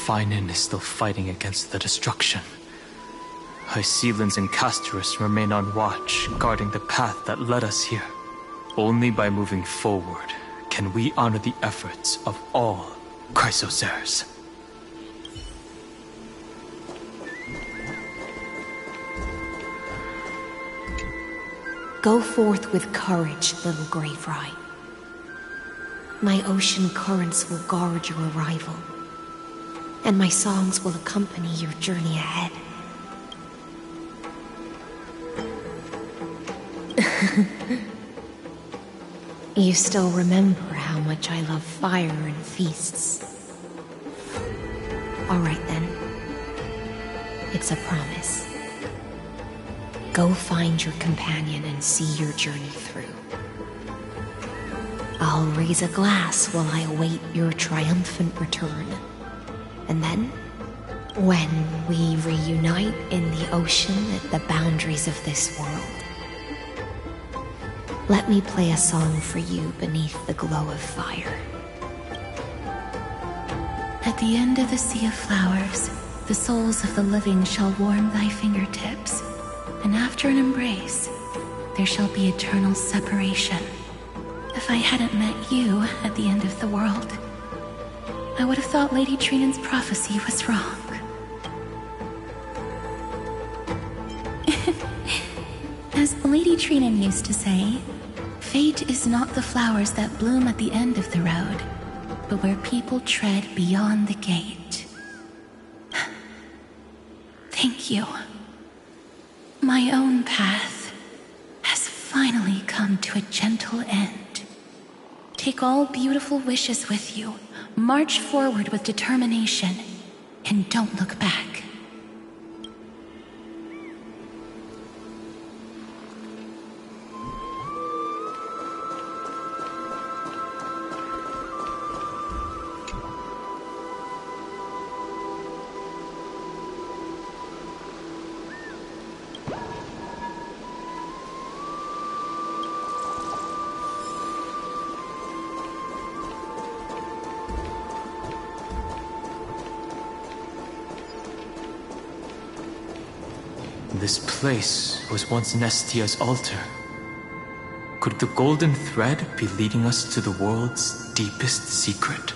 Finan is still fighting against the destruction. Hycelans and Castorus remain on watch, guarding the path that led us here. Only by moving forward can we honor the efforts of all Chrysoceres. Go forth with courage, little grave rye. My ocean currents will guard your arrival, and my songs will accompany your journey ahead. You still remember how much I love fire and feasts. All right then. It's a promise. Go find your companion and see your journey through. I'll raise a glass while I await your triumphant return. And then, when we reunite in the ocean at the boundaries of this world, let me play a song for you beneath the glow of fire. At the end of the sea of flowers, the souls of the living shall warm thy fingertips, and after an embrace, there shall be eternal separation. If I hadn't met you at the end of the world, I would have thought Lady Trinan's prophecy was wrong. As Lady Trinan used to say, fate is not the flowers that bloom at the end of the road, but where people tread beyond the gate. Thank you. My own path has finally come to a gentle end. Take all beautiful wishes with you, march forward with determination, and don't look back. This place was once Nestia's altar. Could the golden thread be leading us to the world's deepest secret?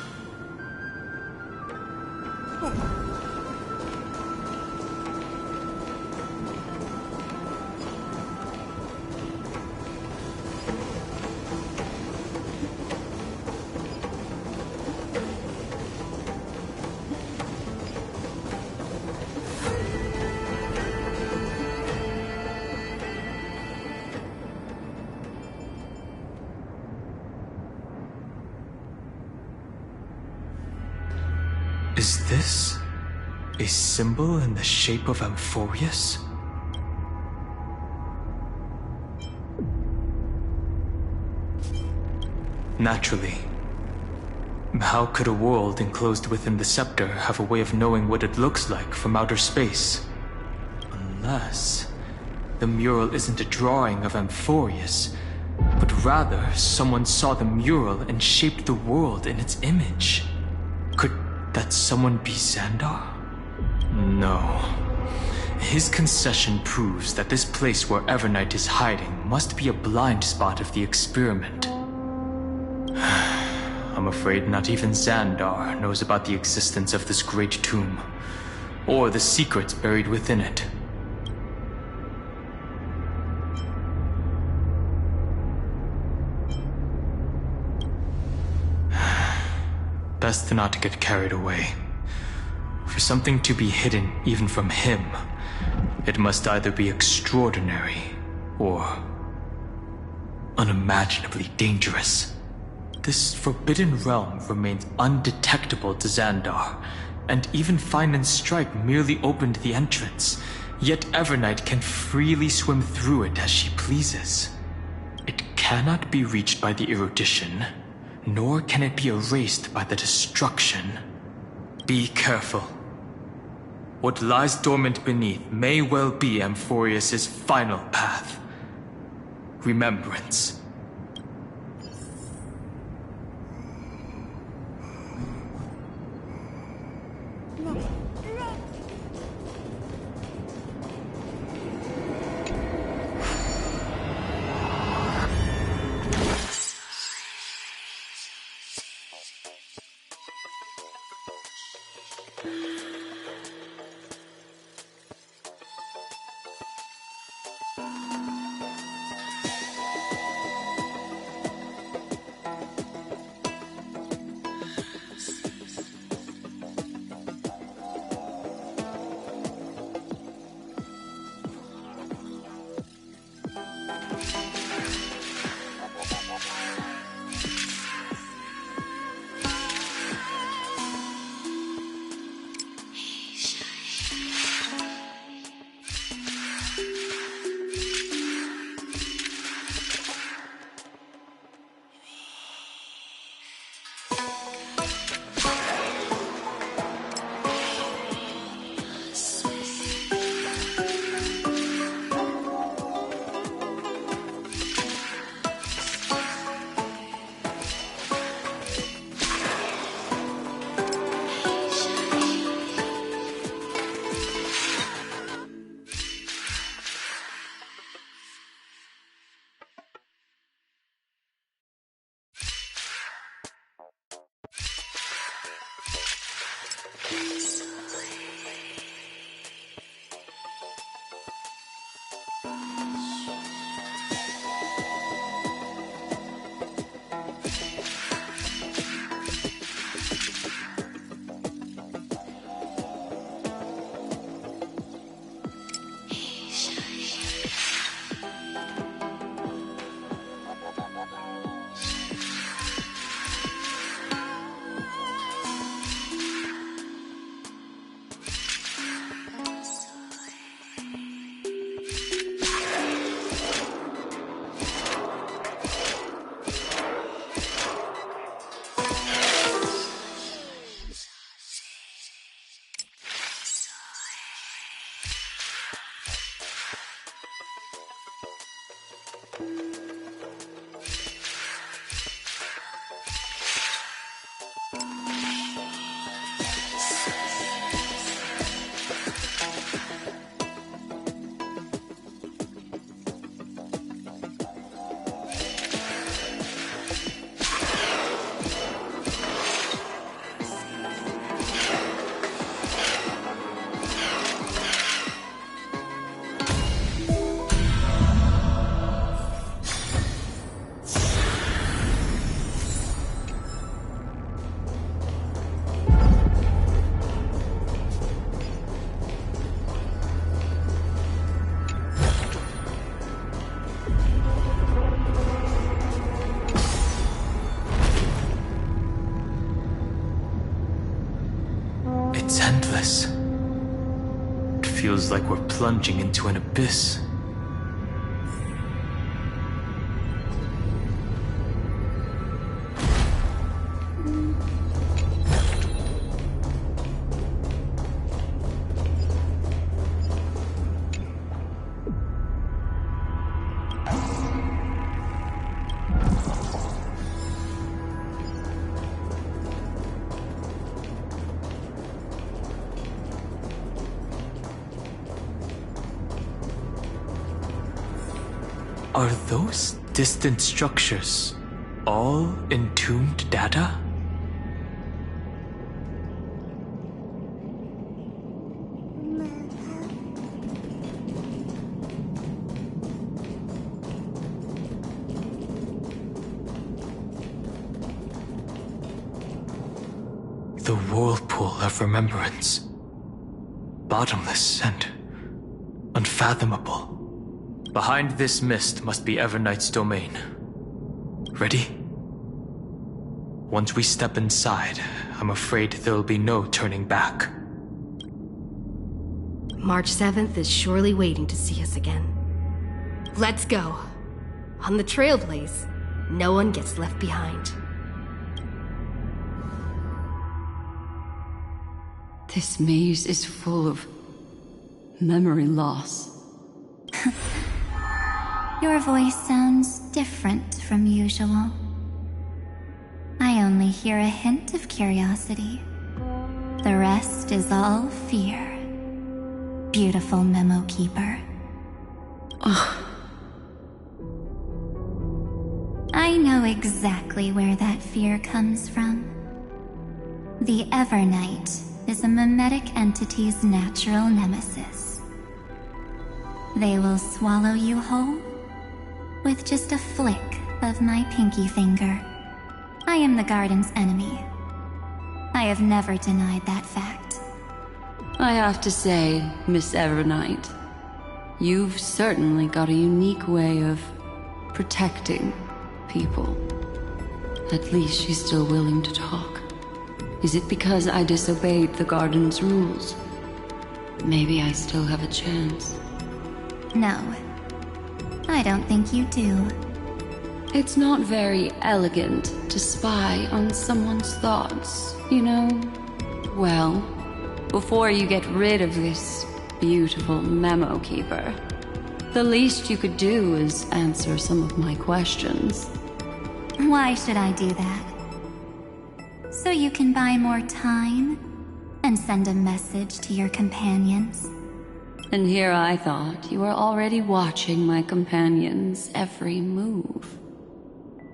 Is this a symbol in the shape of Amphorius? Naturally. How could a world enclosed within the scepter have a way of knowing what it looks like from outer space? Unless the mural isn't a drawing of Amphorius, but rather someone saw the mural and shaped the world in its image. Could that someone be Xandar? No. His concession proves that this place where Evernight is hiding must be a blind spot of the experiment. I'm afraid not even Xandar knows about the existence of this great tomb, or the secrets buried within it. Best not to get carried away. For something to be hidden even from him, it must either be extraordinary or unimaginably dangerous. This forbidden realm remains undetectable to Xandar, and even Finan's strike merely opened the entrance, yet Evernight can freely swim through it as she pleases. It cannot be reached by the erudition, nor can it be erased by the destruction. Be careful. What lies dormant beneath may well be Amphorius' final path. Remembrance. feels like we're plunging into an abyss. Are those distant structures all entombed data? The whirlpool of remembrance. Bottomless and unfathomable. Behind this mist must be Everknight's domain. Ready? Once we step inside, I'm afraid there'll be no turning back. March 7th is surely waiting to see us again. Let's go. On the Trailblaze, no one gets left behind. This maze is full of memory loss. Your voice sounds different from usual. I only hear a hint of curiosity. The rest is all fear. Beautiful Memo Keeper. Ugh. I know exactly where that fear comes from. The Everknight is a mimetic entity's natural nemesis. They will swallow you whole with just a flick of my pinky finger. I am the garden's enemy. I have never denied that fact. I have to say, Miss Everknight, you've certainly got a unique way of protecting people. At least she's still willing to talk. Is it because I disobeyed the garden's rules? Maybe I still have a chance. No, I don't think you do. It's not very elegant to spy on someone's thoughts, you know? Well, before you get rid of this beautiful Memo Keeper, the least you could do is answer some of my questions. Why should I do that? So you can buy more time and send a message to your companions? And here I thought you were already watching my companions' every move.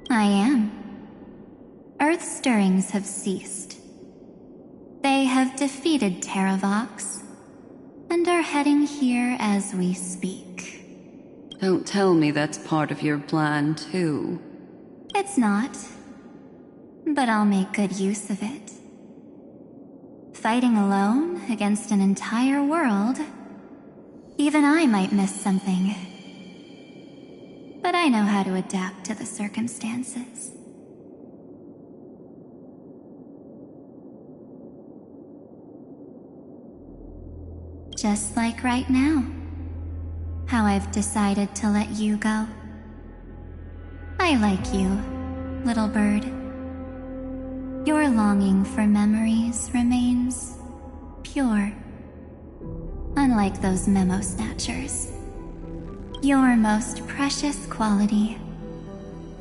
I am. Earth stirrings have ceased. They have defeated Terravox and are heading here as we speak. Don't tell me that's part of your plan, too. It's not, but I'll make good use of it. Fighting alone against an entire world, even I might miss something. But I know how to adapt to the circumstances. Just like right now. How I've decided to let you go. I like you, little bird. Your longing for memories remains pure. Unlike those memo snatchers. Your most precious quality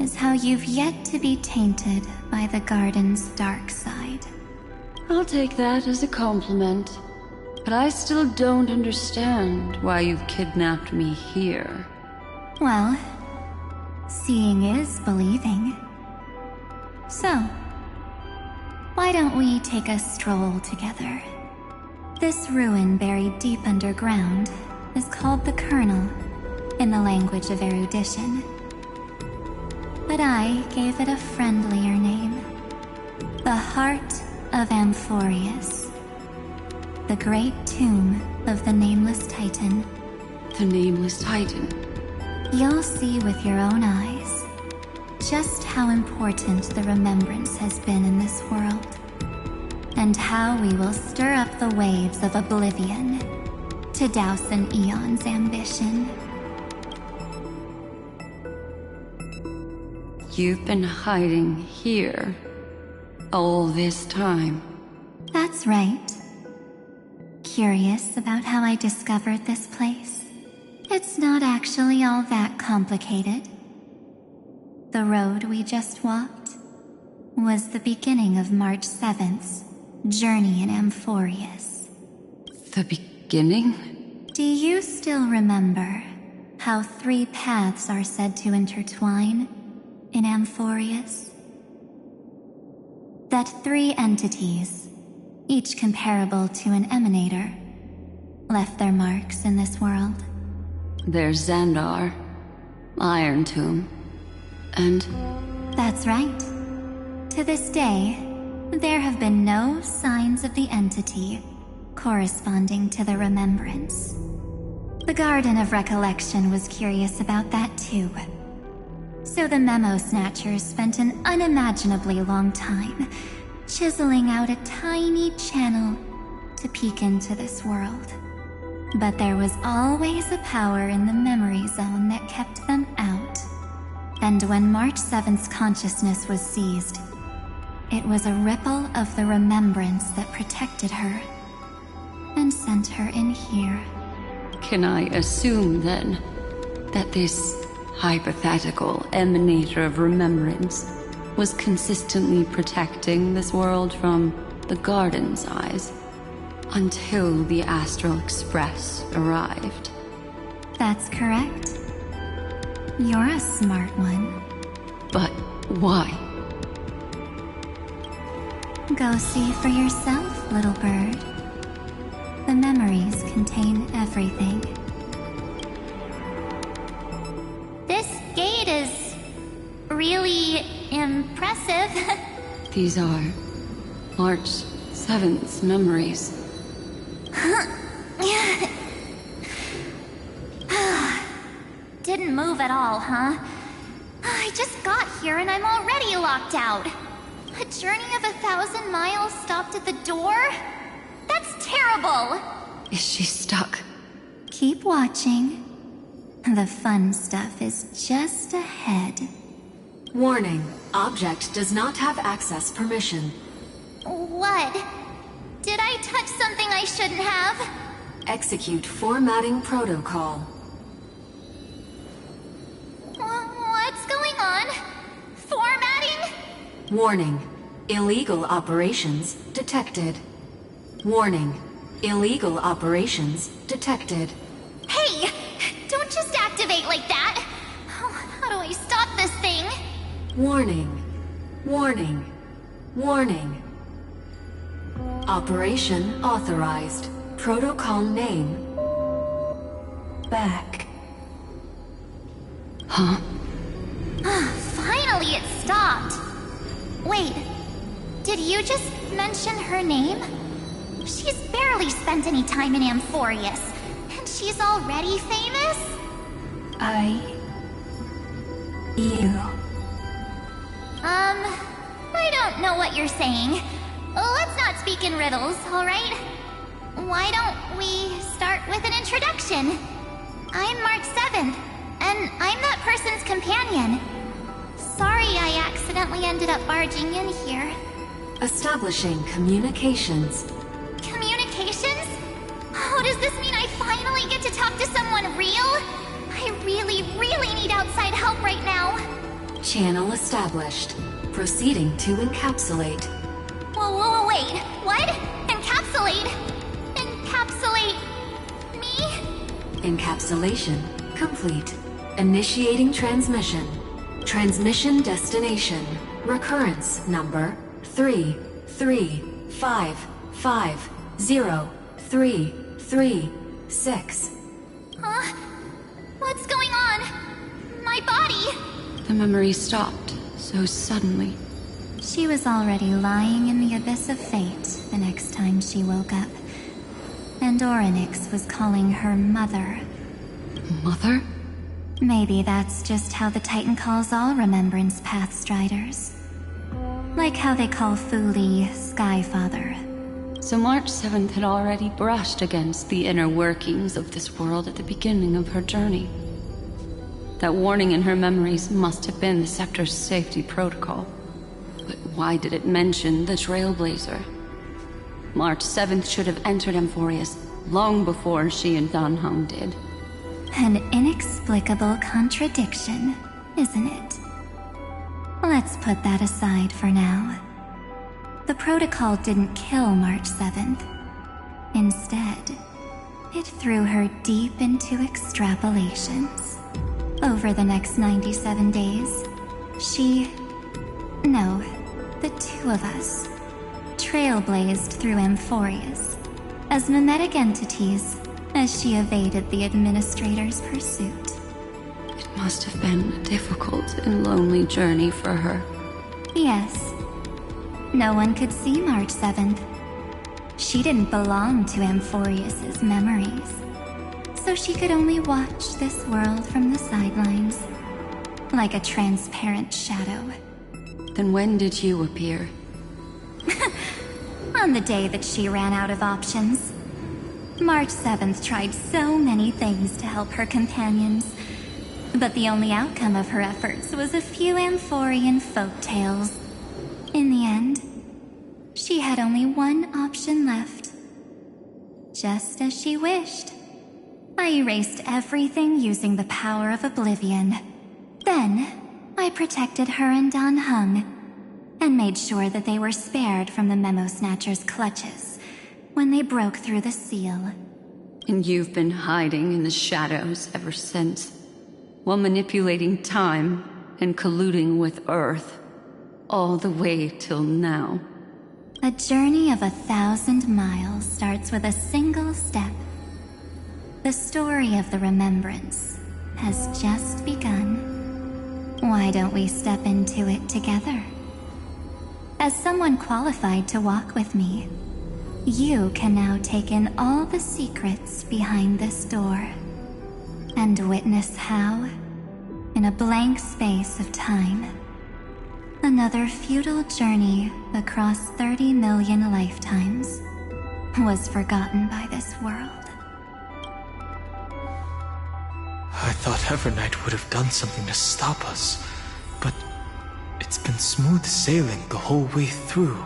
is how you've yet to be tainted by the garden's dark side. I'll take that as a compliment. But I still don't understand why you've kidnapped me here. Well, seeing is believing. So, why don't we take a stroll together? This ruin buried deep underground is called the Kernel in the language of erudition. But I gave it a friendlier name. The Heart of Amphorius. The great tomb of the Nameless Titan. The Nameless Titan? You'll see with your own eyes just how important the remembrance has been in this world, and how we will stir up the waves of oblivion to douse an eon's ambition. You've been hiding here all this time. That's right. Curious about how I discovered this place? It's not actually all that complicated. The road we just walked was the beginning of March 7th's journey in Amphorius. The beginning? Do you still remember how 3 paths are said to intertwine in Amphorius? That 3 entities, each comparable to an emanator, left their marks in this world. There's Xandar, Iron Tomb, and... That's right. To this day, there have been no signs of the entity corresponding to the remembrance. The Garden of Recollection was curious about that too. So the Memo Snatchers spent an unimaginably long time chiseling out a tiny channel to peek into this world. But there was always a power in the memory zone that kept them out. And when March 7th's consciousness was seized, it was a ripple of the remembrance that protected her and sent her in here. Can I assume, then, that this hypothetical emanator of remembrance was consistently protecting this world from the Garden's eyes until the Astral Express arrived? That's correct. You're a smart one. But why? Go see for yourself, little bird. The memories contain everything. This gate is really impressive. These are March 7th's memories. Didn't move at all, huh? I just got here and I'm already locked out. A journey of 1,000 miles stopped at the door? That's terrible! Is she stuck? Keep watching. The fun stuff is just ahead. Warning. Object does not have access permission. What? Did I touch something I shouldn't have? Execute formatting protocol. What's going on? Formatting? Warning. Illegal operations detected. Warning. Illegal operations detected. Hey! Don't just activate like that! How do I stop this thing? Warning. Warning. Warning. Operation authorized. Protocol name. Back. Huh? Finally it stopped! Wait, did you just mention her name? She's barely spent any time in Amphorius, and she's already famous? I don't know what you're saying. Let's not speak in riddles, alright? Why don't we start with an introduction? I'm March 7th, and I'm that person's companion. Sorry I accidentally ended up barging in here. Establishing communications. Communications? Oh, does this mean I finally get to talk to someone real? I really need outside help right now. Channel established. Proceeding to encapsulate. Whoa, wait. What? Encapsulate? Encapsulate me? Encapsulation complete. Initiating transmission. Transmission destination. Recurrence number 335503336. Huh? What's going on? My body! The memory stopped so suddenly. She was already lying in the abyss of fate the next time she woke up. And Orynyx was calling her mother. Mother? Maybe that's just how the Titan calls all Remembrance Pathstriders. Like how they call Thule Skyfather, So March 7th had already brushed against the inner workings of this world at the beginning of her journey. That warning in her memories must have been the Scepter's safety protocol. But why did it mention the Trailblazer? March 7th should have entered Amphorius long before she and Dan Heng did. An inexplicable contradiction, isn't it? Let's put that aside for now. The protocol didn't kill March 7th. Instead, it threw her deep into extrapolations. Over the next 97 days, the two of us, trailblazed through Amphorius as mimetic entities as she evaded the Administrator's pursuit. It must have been a difficult and lonely journey for her. Yes. No one could see March 7th. She didn't belong to Amphorius's memories, so she could only watch this world from the sidelines, like a transparent shadow. Then when did you appear? On the day that she ran out of options. March 7th tried so many things to help her companions, but the only outcome of her efforts was a few Amphorian folktales. In the end, she had only one option left. Just as she wished. I erased everything using the power of oblivion. Then, I protected her and Dan Heng, and made sure that they were spared from the Memo Snatcher's clutches when they broke through the seal. And you've been hiding in the shadows ever since, while manipulating time and colluding with Earth, all the way till now. A journey of 1,000 miles starts with a single step. The story of the remembrance has just begun. Why don't we step into it together? As someone qualified to walk with me, you can now take in all the secrets behind this door, and witness how, in a blank space of time, another futile journey across 30 million lifetimes was forgotten by this world. I thought Evernight would have done something to stop us, but it's been smooth sailing the whole way through.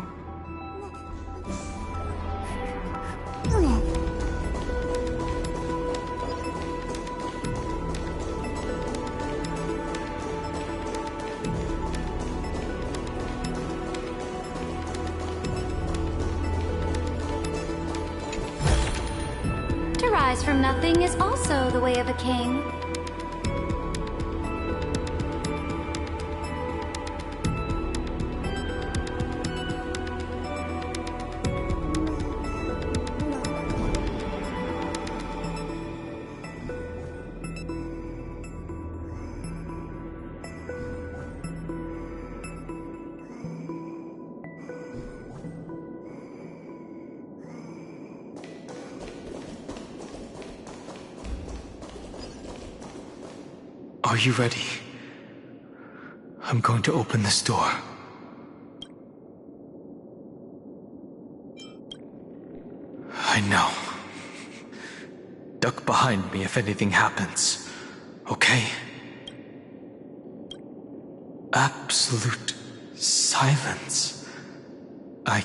To rise from nothing is also the way of a king. Are you ready? I'm going to open this door. I know. Duck behind me if anything happens, okay? Absolute silence. I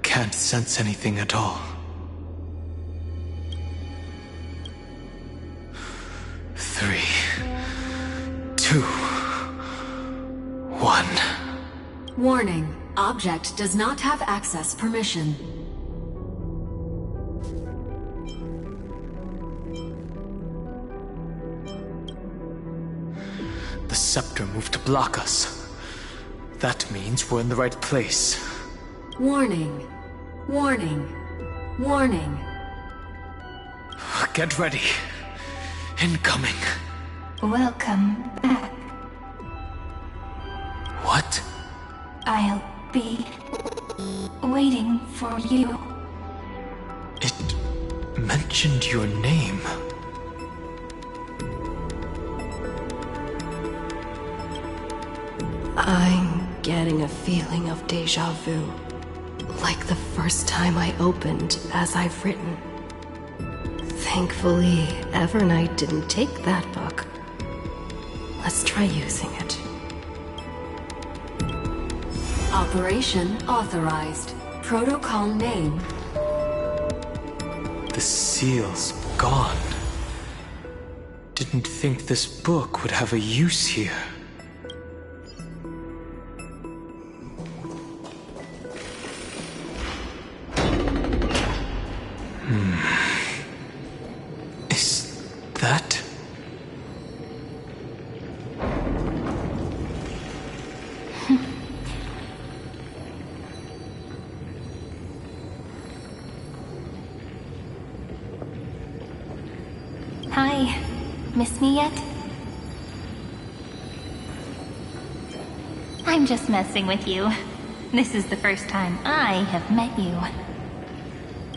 can't sense anything at all. 3, 2, 1. Warning. Object does not have access permission. The scepter moved to block us. That means we're in the right place. Warning. Warning. Warning. Get ready. Incoming. Welcome back. What? I'll be waiting for you. It mentioned your name. I'm getting a feeling of déjà vu. Like the first time I opened as I've written. Thankfully, Evernight didn't take that book. Let's try using it. Operation authorized. Protocol name. The seal's gone. Didn't think this book would have a use here. Is that... Hi. Miss me yet? I'm just messing with you. This is the first time I have met you.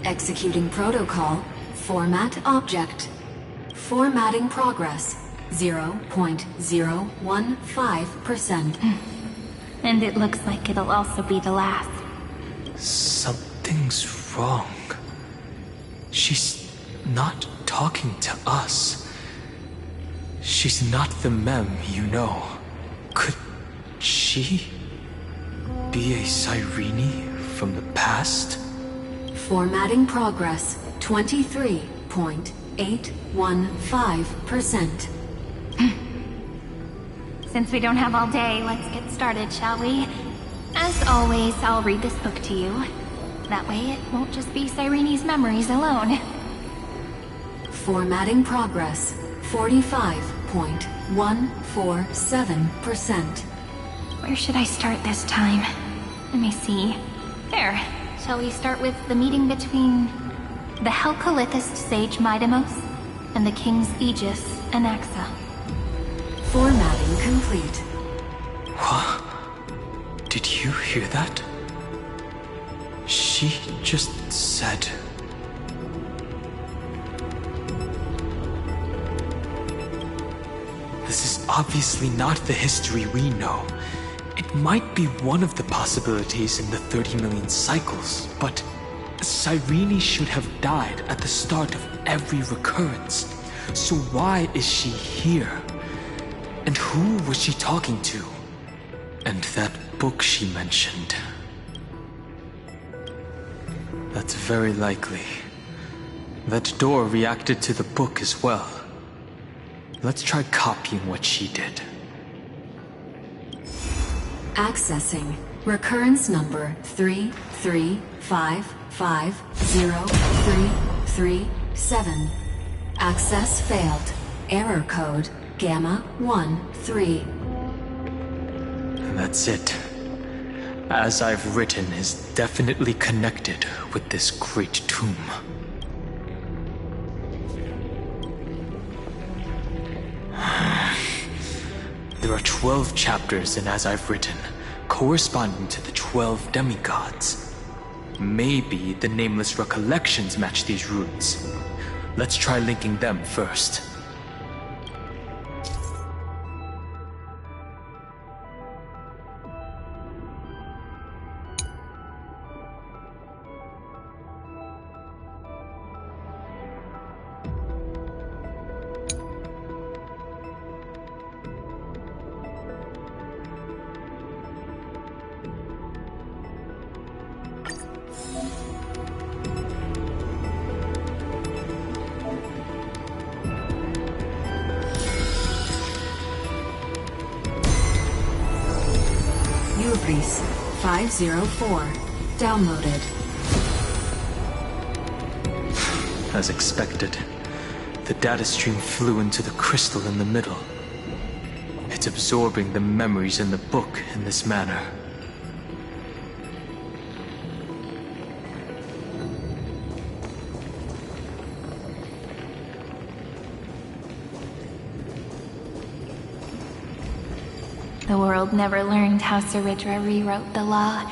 Executing protocol. Format object. Formatting progress. 0.015%. And it looks like it'll also be the last. Something's wrong. She's not talking to us. She's not the Mem you know. Could she be a Cyrene from the past? Formatting progress. 23.815%. Since we don't have all day, let's get started, shall we? As always, I'll read this book to you. That way it won't just be Cyrene's memories alone. Formatting progress. 45.147%. Where should I start this time? Let me see. There. Shall we start with the meeting between the Helcolithist sage Midamos and the King's Aegis, Anaxa? Formatting complete. What? Did you hear that? She just said... This is obviously not the history we know. It might be one of the possibilities in the 30 million cycles, but Cyrene should have died at the start of every recurrence. So why is she here? And who was she talking to? And that book she mentioned. That's very likely. That door reacted to the book as well. Let's try copying what she did. Accessing. Recurrence number 33550337. Access failed. Error code Gamma 13. That's it. As I've written is definitely connected with this great tomb. There are 12 chapters in As I've Written, corresponding to the 12 demigods. Maybe the nameless recollections match these runes. Let's try linking them first. Ubris 504. Downloaded. As expected, the data stream flew into the crystal in the middle. It's absorbing the memories in the book in this manner. The world never learned how Saridra rewrote the law,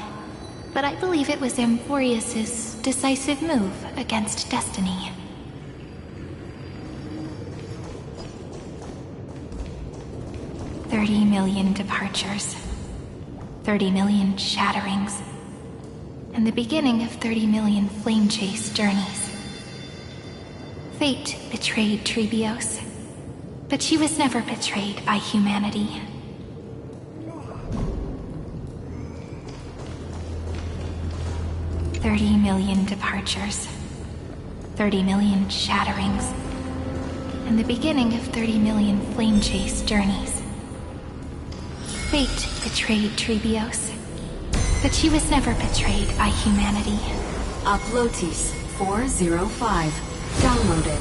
but I believe it was Amphorius's decisive move against destiny. $30 million departures, 30 million shatterings, and the beginning of 30 million flame chase journeys. Fate betrayed Trebios, but she was never betrayed by humanity. $30 million departures, 30 million shatterings, and the beginning of 30 million flame chase journeys. Fate betrayed Trebios, but she was never betrayed by humanity. Uplotis 405. Downloaded.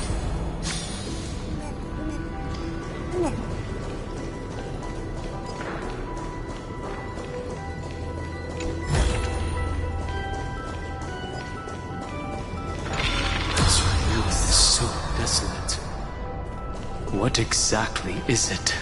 This world is so desolate. What exactly is it?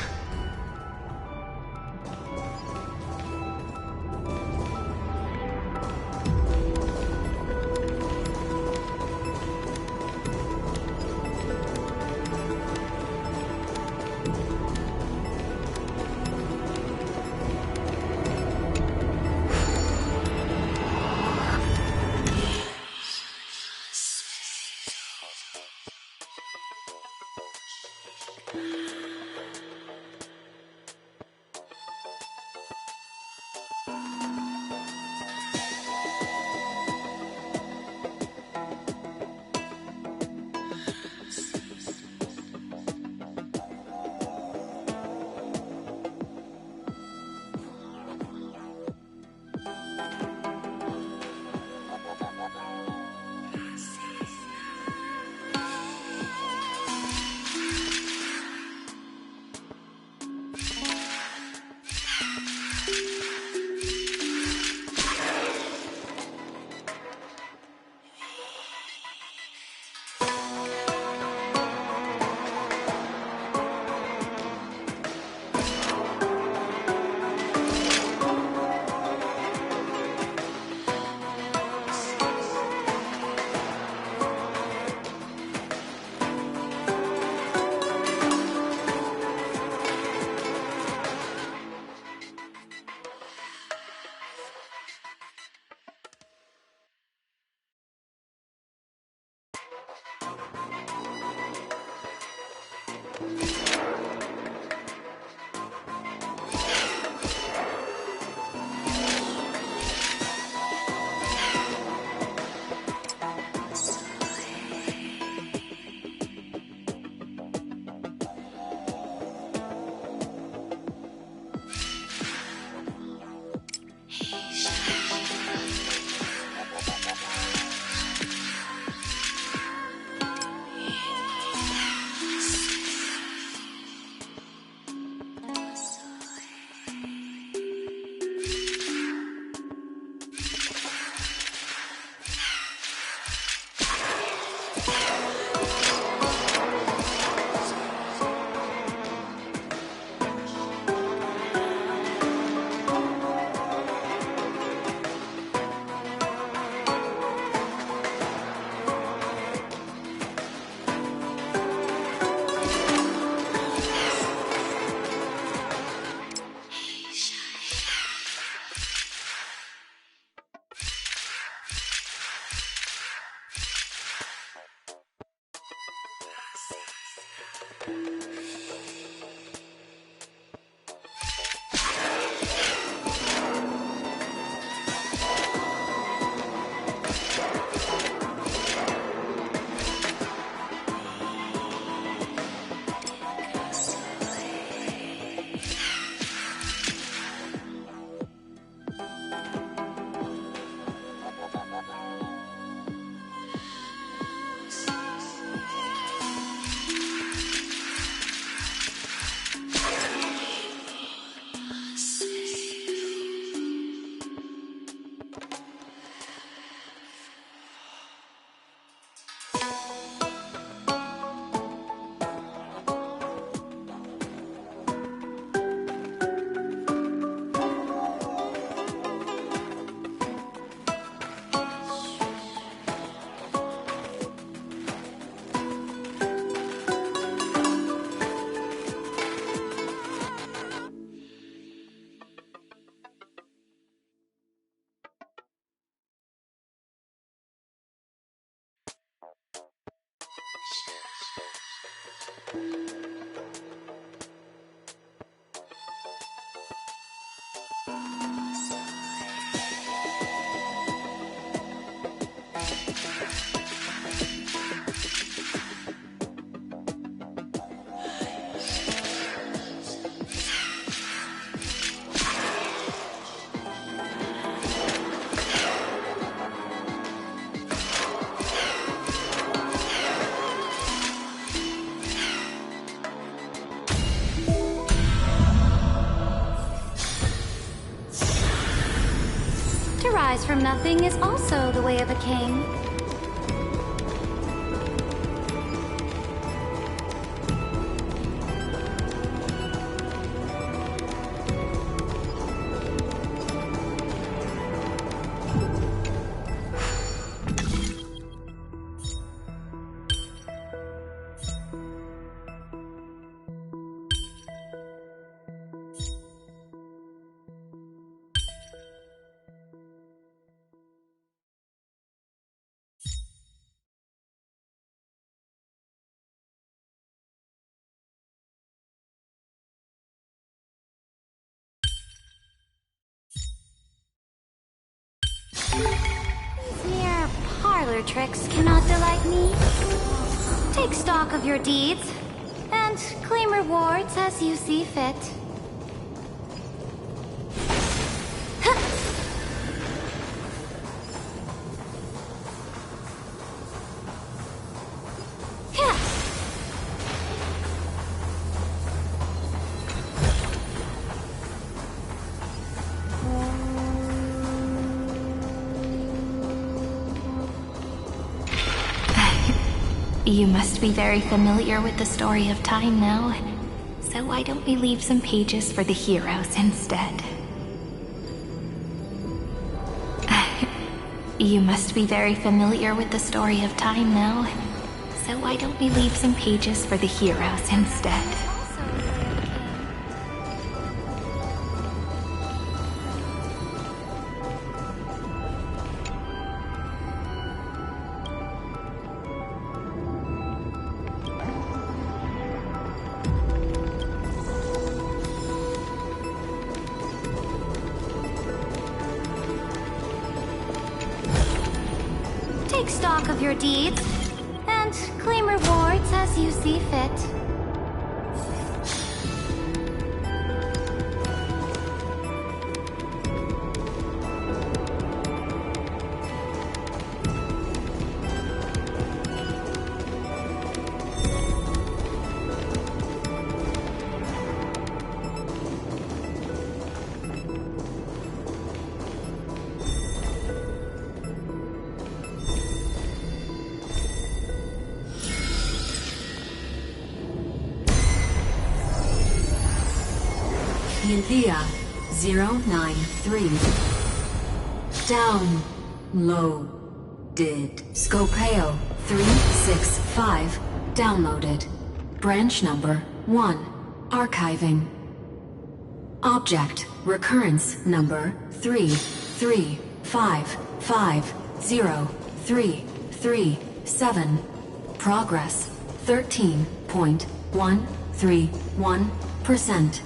To rise from nothing is also the way of a king. These mere parlor tricks cannot delight me. Take stock of your deeds, and claim rewards as you see fit. You must be very familiar with the story of time now, so why don't we leave some pages for the heroes instead? You must be very familiar with the story of time now, so why don't we leave some pages for the heroes instead? Take stock of your deeds, and claim rewards as you see fit. Thea 093. Downloaded. Scopeo 365. Downloaded. Branch number 1. Archiving. Object recurrence number 335503337. Progress 13.131%.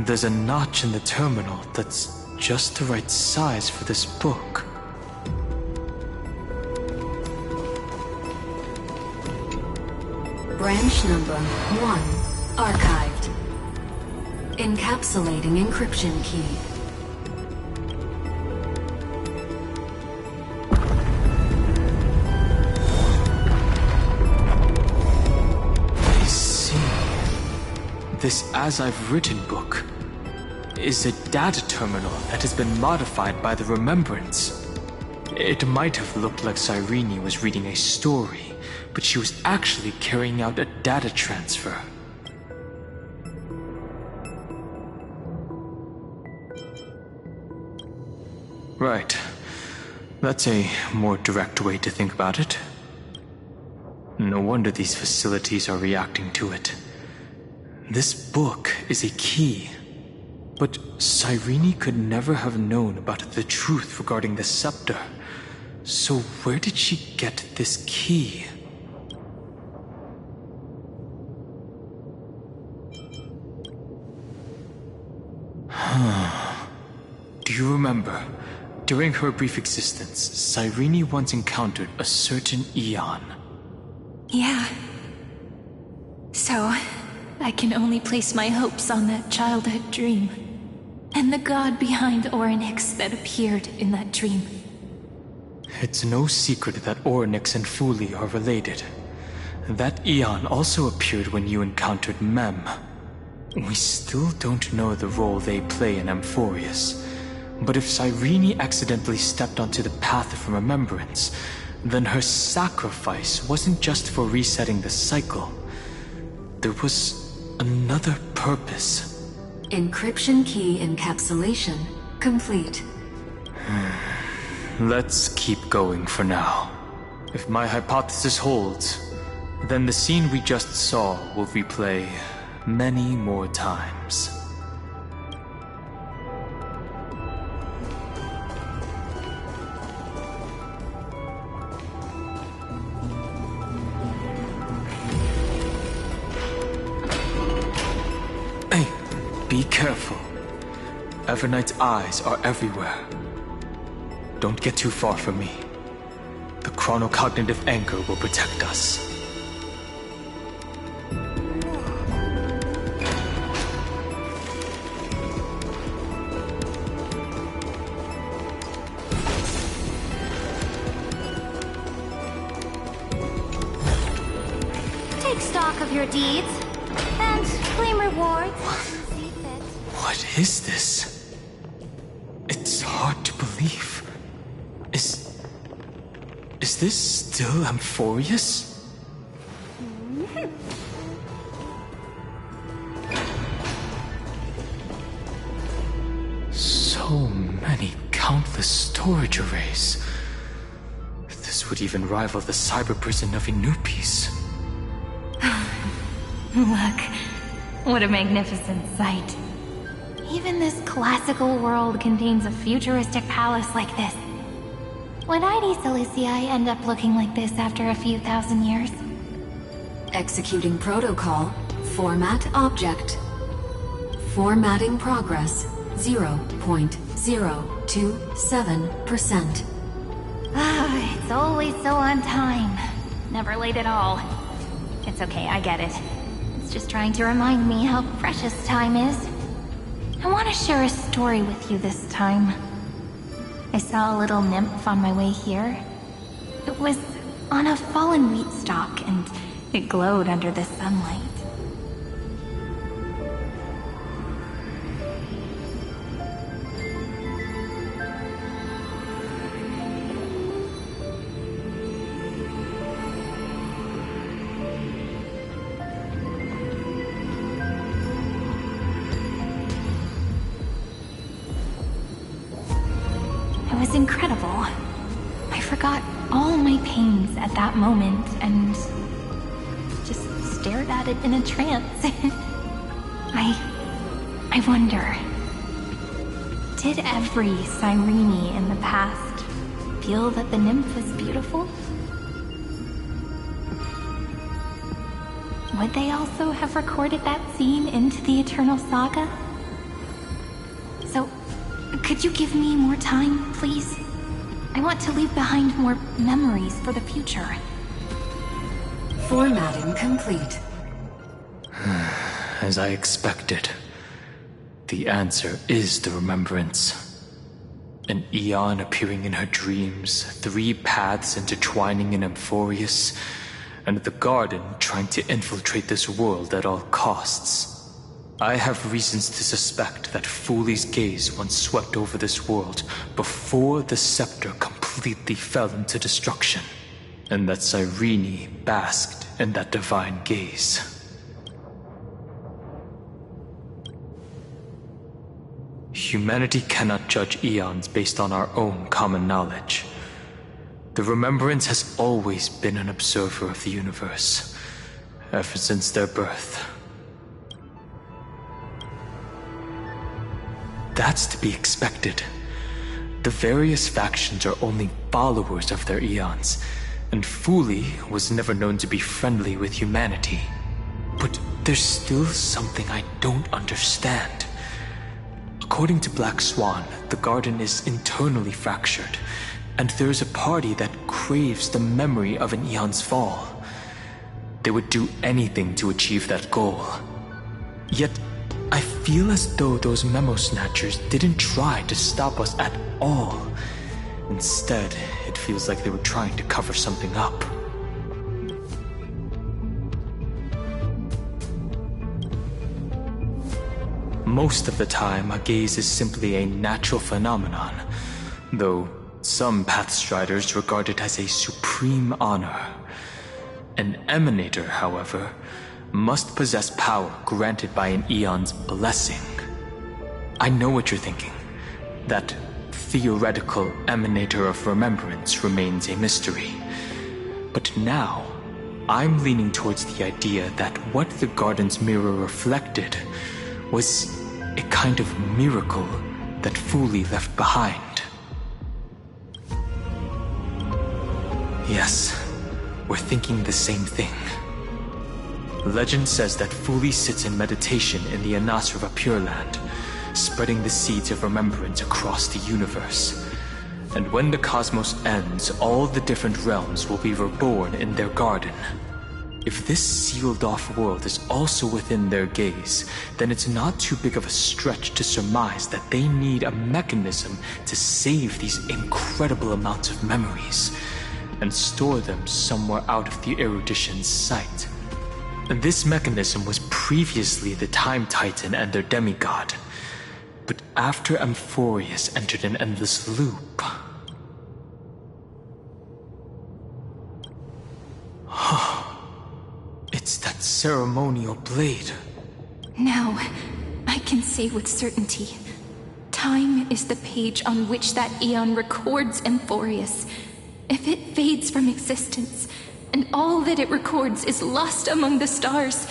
There's a notch in the terminal that's just the right size for this book. Branch number 1. Archived. Encapsulating encryption key. I see. This As I've Written book is a data terminal that has been modified by the Remembrance. It might have looked like Cyrene was reading a story, but she was actually carrying out a data transfer. Right. That's a more direct way to think about it. No wonder these facilities are reacting to it. This book is a key. But Cyrene could never have known about the truth regarding the scepter. So where did she get this key? Do you remember? During her brief existence, Cyrene once encountered a certain Eon. Yeah. So, I can only place my hopes on that childhood dream. And the god behind Orynyx that appeared in that dream. It's no secret that Orynyx and Fuli are related. That Eon also appeared when you encountered Mem. We still don't know the role they play in Amphorius. But if Cyrene accidentally stepped onto the path of remembrance, then her sacrifice wasn't just for resetting the cycle. There was another purpose. Encryption key encapsulation complete. Let's keep going for now. If my hypothesis holds, then the scene we just saw will replay many more times. Hey, be careful. Everknight's eyes are everywhere. Don't get too far from me. The chronocognitive anchor will protect us. Take stock of your deeds and claim rewards as you see fit. What is this? It's hard to believe. Is this still Amphorius? So many countless storage arrays. This would even rival the cyber prison of Inupis. Look, what a magnificent sight. Even this classical world contains a futuristic palace like this. Would ID Silicii end up looking like this after a few thousand years? Executing protocol. Format object. Formatting progress 0.027%. Ah, it's always so on time. Never late at all. It's okay, I get it. It's just trying to remind me how precious time is. I want to share a story with you this time. I saw a little nymph on my way here. It was on a fallen wheat stalk, and it glowed under the sunlight. It was incredible. I forgot all my pains at that moment and just stared at it in a trance. I wonder, did every Cyrene in the past feel that the nymph was beautiful? Would they also have recorded that scene into the Eternal Saga? So, could you give me more time, please? I want to leave behind more memories for the future. Formatting complete. As I expected, the answer is the remembrance. An Eon appearing in her dreams, 3 paths intertwining in Amphorius, and the Garden trying to infiltrate this world at all costs. I have reasons to suspect that Fuli's gaze once swept over this world before the scepter completely fell into destruction, and that Cyrene basked in that divine gaze. Humanity cannot judge eons based on our own common knowledge. The Remembrance has always been an observer of the universe, ever since their birth. That's to be expected. The various factions are only followers of their eons, and Fuli was never known to be friendly with humanity. But there's still something I don't understand. according to Black Swan, the garden is internally fractured, and there is a party that craves the memory of an eon's fall. They would do anything to achieve that goal. Yet, I feel as though those memo snatchers didn't try to stop us at all. Instead, it feels like they were trying to cover something up. Most of the time, a gaze is simply a natural phenomenon, though some Pathstriders regard it as a supreme honor. An emanator, however, must possess power granted by an eon's blessing. I know what you're thinking. That theoretical emanator of remembrance remains a mystery. But now, I'm leaning towards the idea that what the garden's mirror reflected was a kind of miracle that Fuli left behind. Yes, we're thinking the same thing. Legend says that Fuli sits in meditation in the Anasrava Pure Land, spreading the seeds of remembrance across the universe. And when the cosmos ends, all the different realms will be reborn in their garden. If this sealed-off world is also within their gaze, then it's not too big of a stretch to surmise that they need a mechanism to save these incredible amounts of memories and store them somewhere out of the erudition's sight. This mechanism was previously the Time Titan and their demigod, but after Amphorius entered an endless loop... It's that ceremonial blade. Now, I can say with certainty, time is the page on which that eon records Amphorius. If it fades from existence, and all that it records is lost among the stars,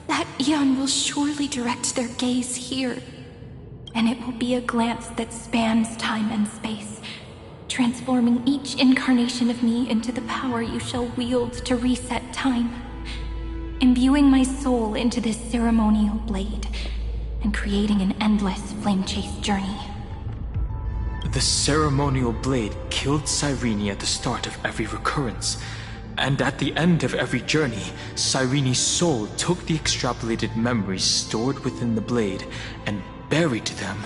that eon will surely direct their gaze here. And it will be a glance that spans time and space, transforming each incarnation of me into the power you shall wield to reset time. Imbuing my soul into this ceremonial blade, and creating an endless flame-chase journey. The ceremonial blade killed Cyrene at the start of every recurrence, and at the end of every journey, Cyrene's soul took the extrapolated memories stored within the blade and buried them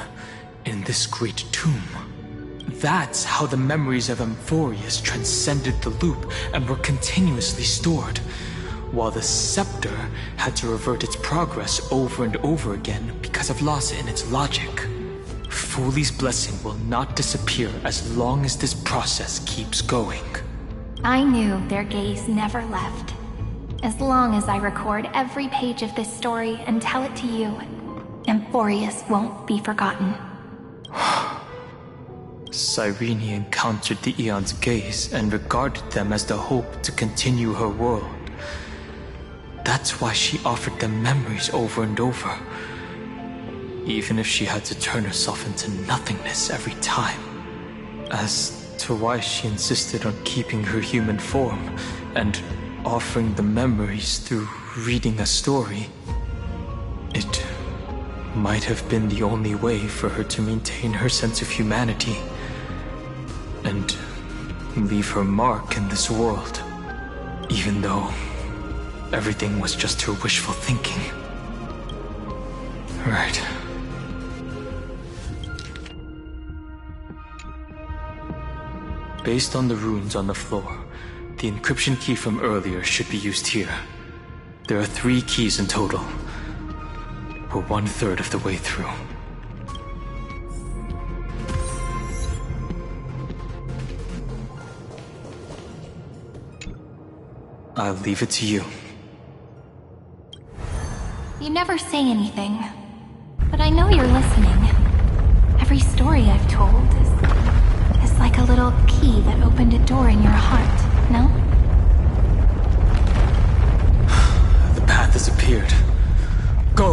in this great tomb. That's how the memories of Amphorius transcended the loop and were continuously stored, while the scepter had to revert its progress over and over again because of loss in its logic. Fuli's blessing will not disappear as long as this process keeps going. I knew their gaze never left. As long as I record every page of this story and tell it to you, Amphorius won't be forgotten. Cyrene encountered the Eon's gaze and regarded them as the hope to continue her world. That's why she offered them memories over and over, even if she had to turn herself into nothingness every time. As to why she insisted on keeping her human form and offering the memories through reading a story, it might have been the only way for her to maintain her sense of humanity and leave her mark in this world, even though everything was just her wishful thinking. Right. Based on the runes on the floor, the encryption key from earlier should be used here. There are 3 keys in total. We're 1/3 of the way through. I'll leave it to you. You never say anything, but I know you're listening. Every story I've told is like a little key that opened a door in your heart, no? The path has appeared. Go!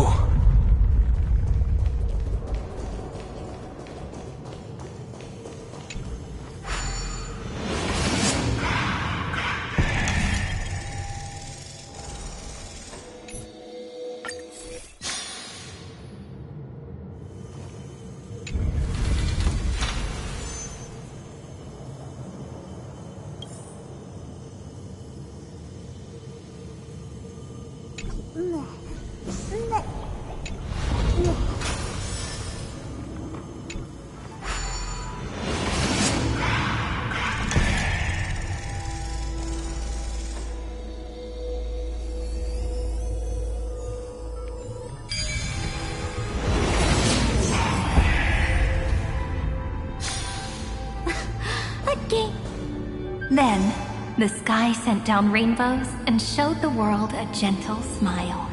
Then, the sky sent down rainbows and showed the world a gentle smile.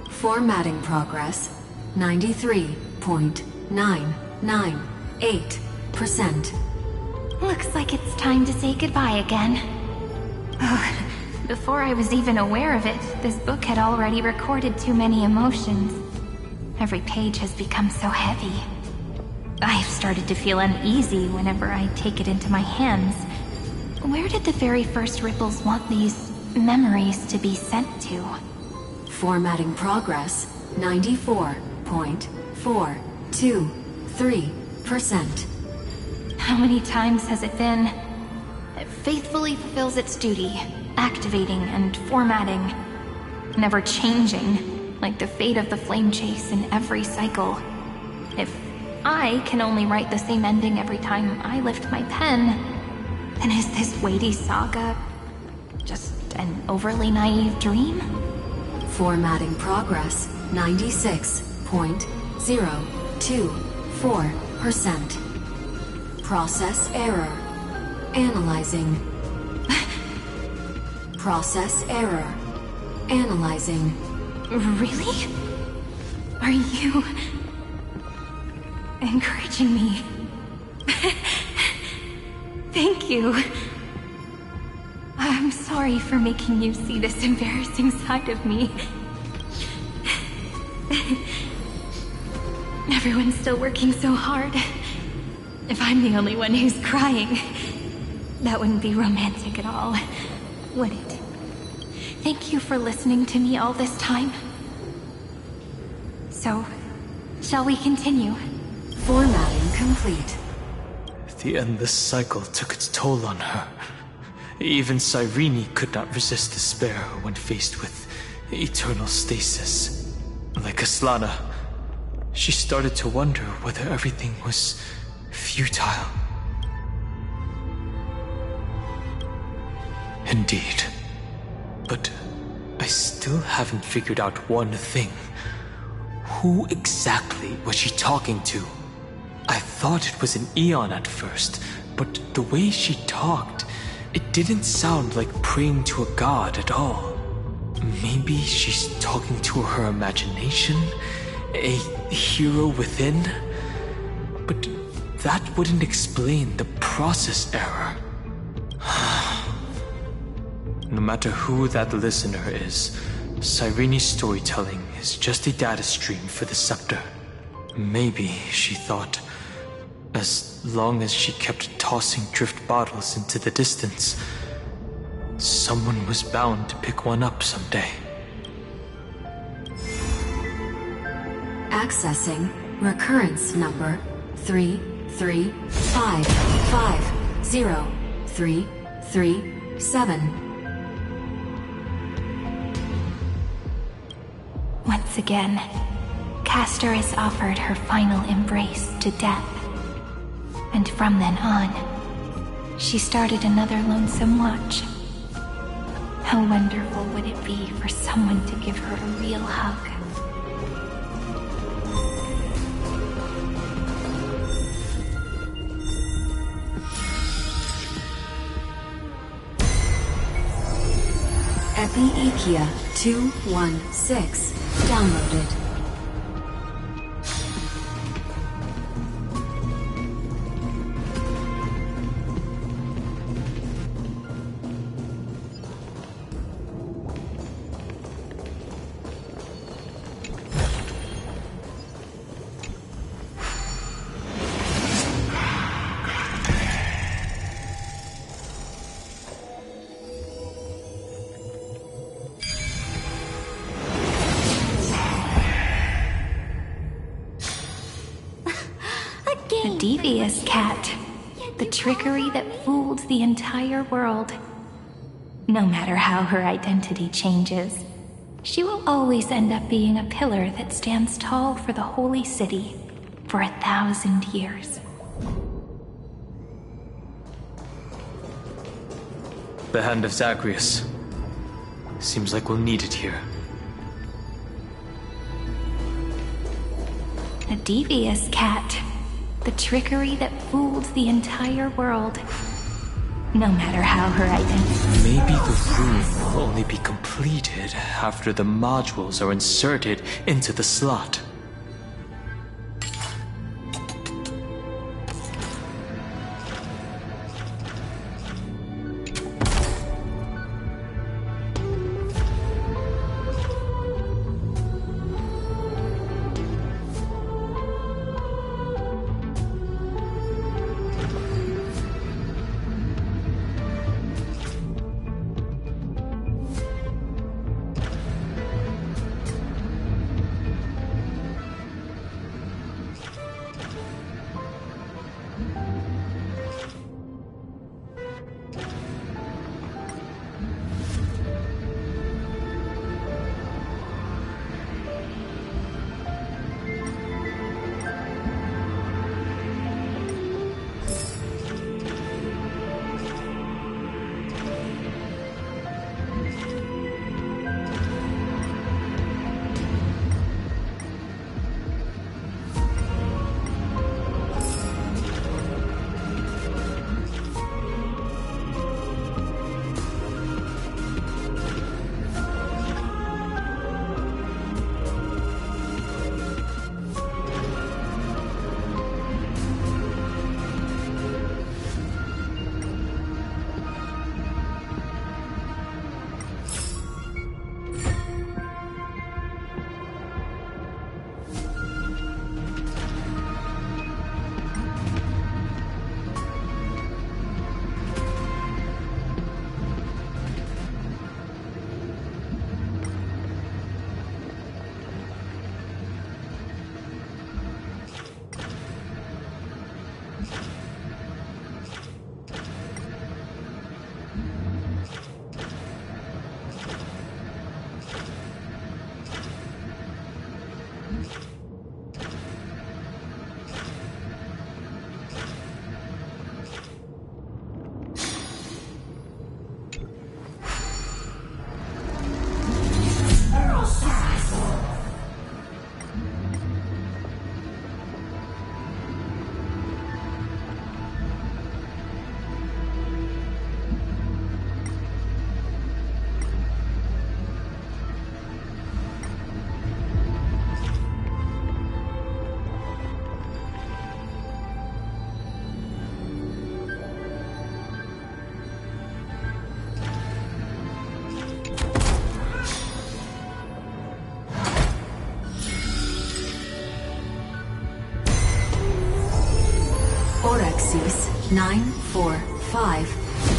Formatting progress 93.998%. Looks like it's time to say goodbye again. Ugh, before I was even aware of it, this book had already recorded too many emotions. Every page has become so heavy. I've started to feel uneasy whenever I take it into my hands. Where did the very first ripples want these memories to be sent to? Formatting progress 94.423%. How many times has it been? It faithfully fulfills its duty, activating and formatting, never changing, like the fate of the flame chase in every cycle. If I can only write the same ending every time I lift my pen, then is this weighty saga just an overly naive dream? Formatting progress 96.024%. Process error. Analyzing. Process error. Analyzing. Really? Are you encouraging me? Thank you. I'm sorry for making you see this embarrassing side of me. Everyone's still working so hard. If I'm the only one who's crying, that wouldn't be romantic at all, would it? Thank you for listening to me all this time. So, shall we continue? Formatting complete. The endless cycle took its toll on her. Even Cyrene could not resist despair when faced with eternal stasis. Like Aslana, she started to wonder whether everything was futile. Indeed. But I still haven't figured out one thing. Who exactly was she talking to? I thought it was an Eon at first, but the way she talked, it didn't sound like praying to a god at all. Maybe she's talking to her imagination? A hero within? But that wouldn't explain the process error. No matter who that listener is, Cyrene's storytelling is just a data stream for the scepter. Maybe, she thought, as long as she kept tossing drift bottles into the distance, someone was bound to pick one up someday. Accessing recurrence number 335503337. Once again, Castor is offered her final embrace to death. And from then on, she started another lonesome watch. How wonderful would it be for someone to give her a real hug? Epi-Ikia 216 downloaded. The devious cat. The trickery that fooled the entire world. No matter how her identity changes, she will always end up being a pillar that stands tall for the holy city for 1,000 years. The hand of Zagreus. Seems like we'll need it here. A devious cat. The trickery that fooled the entire world. No matter how her identity. Maybe the room will only be completed after the modules are inserted into the slot. Orexis 945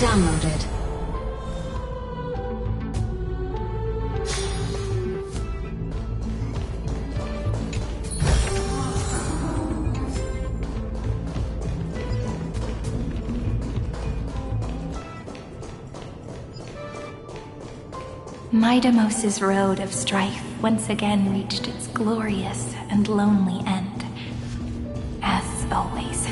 downloaded. Midamos's road of strife once again reached its glorious and lonely end. As always.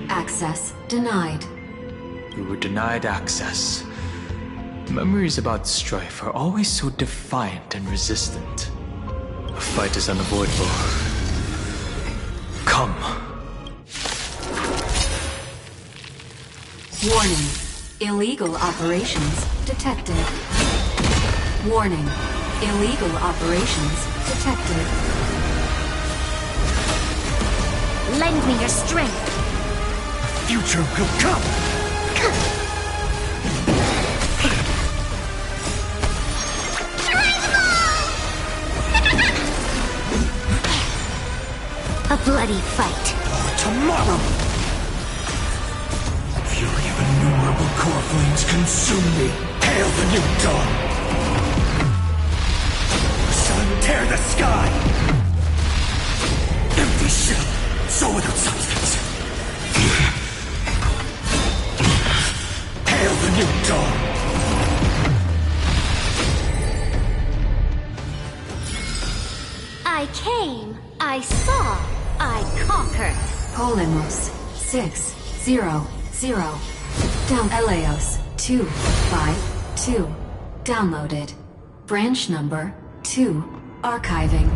Access denied. We were denied access. Memories about strife are always so defiant and resistant. A fight is unavoidable. Come. Warning. Illegal operations detected. Warning. Illegal operations detected. Lend me your strength. Future will come! A bloody fight. Tomorrow! Fury of innumerable core flames consume me. Hail the new dawn! Sun, tear the sky! soul without substance. Hail the new dawn! I came, I saw, I conquered. Polemos 600. Down Eleos 252. Downloaded. Branch number 2. Archiving.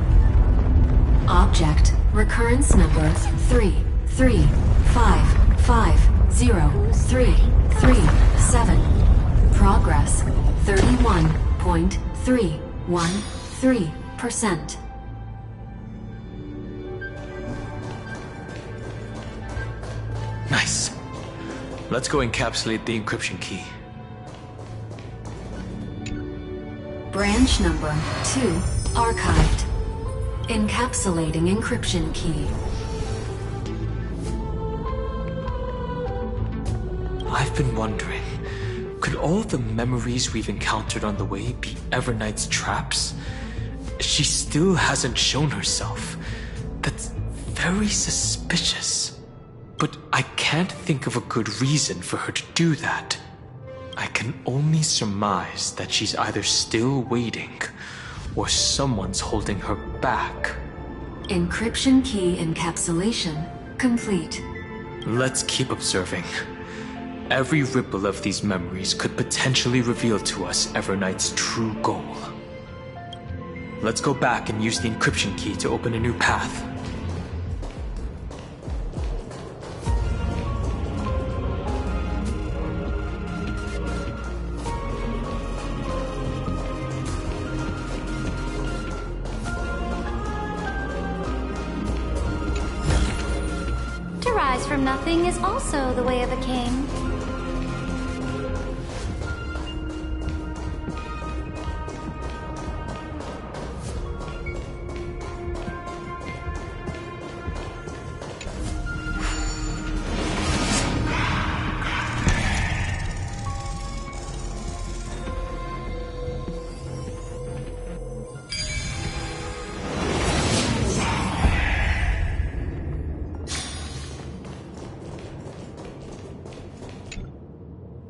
Object recurrence number 335503337. Progress 31.313%. Nice. Let's go encapsulate the encryption key. Branch number 2 archived. Encapsulating encryption key. I've been wondering, could all the memories we've encountered on the way be Everknight's traps? She still hasn't shown herself. That's very suspicious. But I can't think of a good reason for her to do that. I can only surmise that she's either still waiting, or someone's holding her back. Encryption key encapsulation complete. Let's keep observing. Every ripple of these memories could potentially reveal to us Everknight's true goal. Let's go back and use the encryption key to open a new path. To rise from nothing is also the way of a king.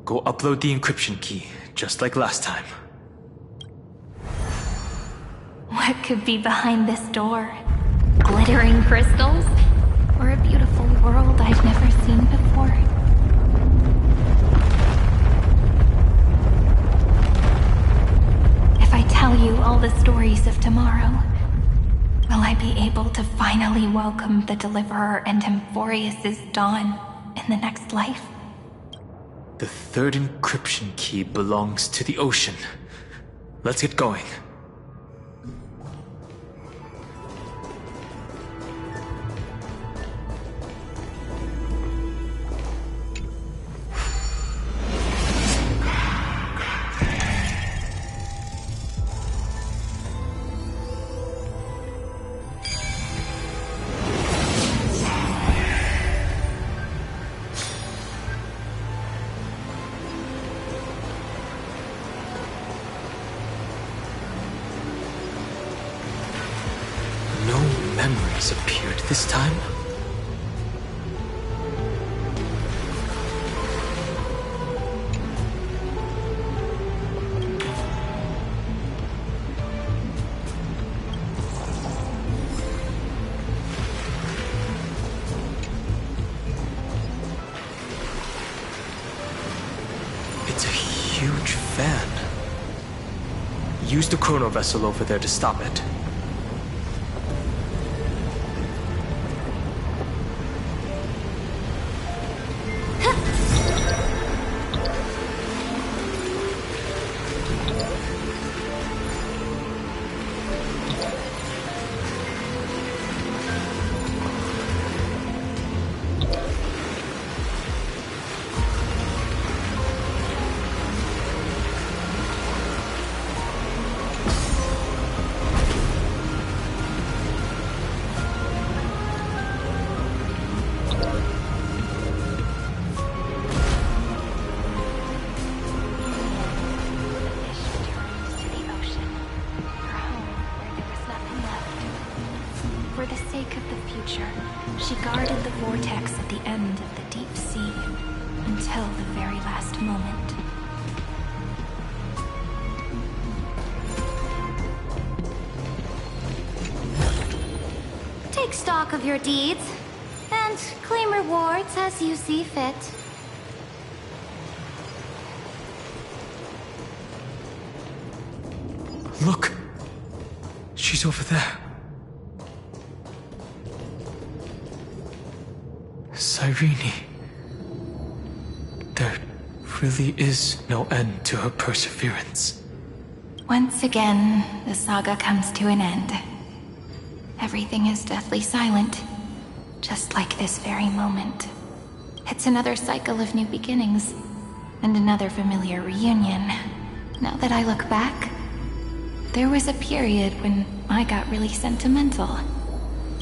Go upload the encryption key, just like last time. What could be behind this door? Glittering crystals? Or a beautiful world I've never seen before? If I tell you all the stories of tomorrow, will I be able to finally welcome the Deliverer and Emphorius's dawn in the next life? The third encryption key belongs to the ocean. Let's get going. No memories appeared this time. It's a huge fan. Use the chrono vessel over there to stop it. She guarded the vortex at the end of the deep sea until the very last moment. Take stock of your deeds, and claim rewards as you see fit. Look! She's over there. Cyrene. There really is no end to her perseverance. Once again, the saga comes to an end. Everything is deathly silent, just like this very moment. It's another cycle of new beginnings, and another familiar reunion. Now that I look back, there was a period when I got really sentimental.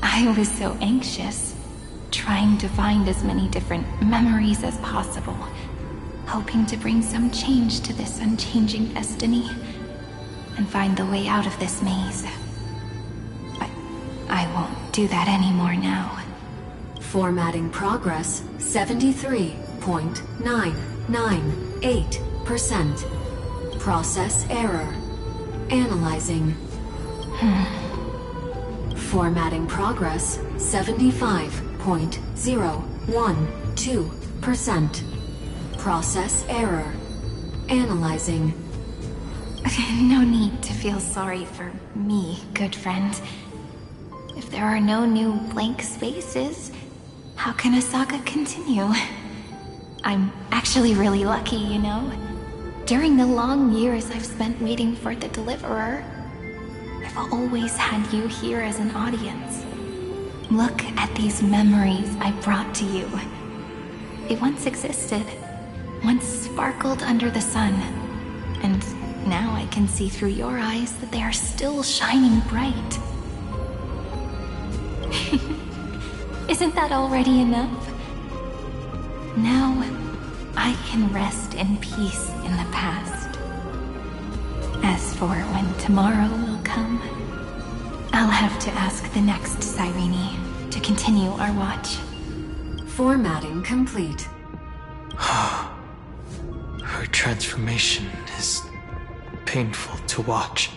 I was so anxious, trying to find as many different memories as possible, hoping to bring some change to this unchanging destiny, and find the way out of this maze. But I won't do that anymore now. Formatting progress 73.998%. Process error. Analyzing. Formatting progress 75.012%. Process error. Analyzing. No need to feel sorry for me, good friend. If there are no new blank spaces, how can a saga continue? I'm actually really lucky, you know? During the long years I've spent waiting for the Deliverer, I've always had you here as an audience. Look at these memories I brought to you. They once existed, once sparkled under the sun, and now I can see through your eyes that they are still shining bright. Isn't that already enough? Now, I can rest in peace in the past. As for when tomorrow will come, I'll have to ask the next Cyrene to continue our watch. Formatting complete. Her transformation is painful to watch.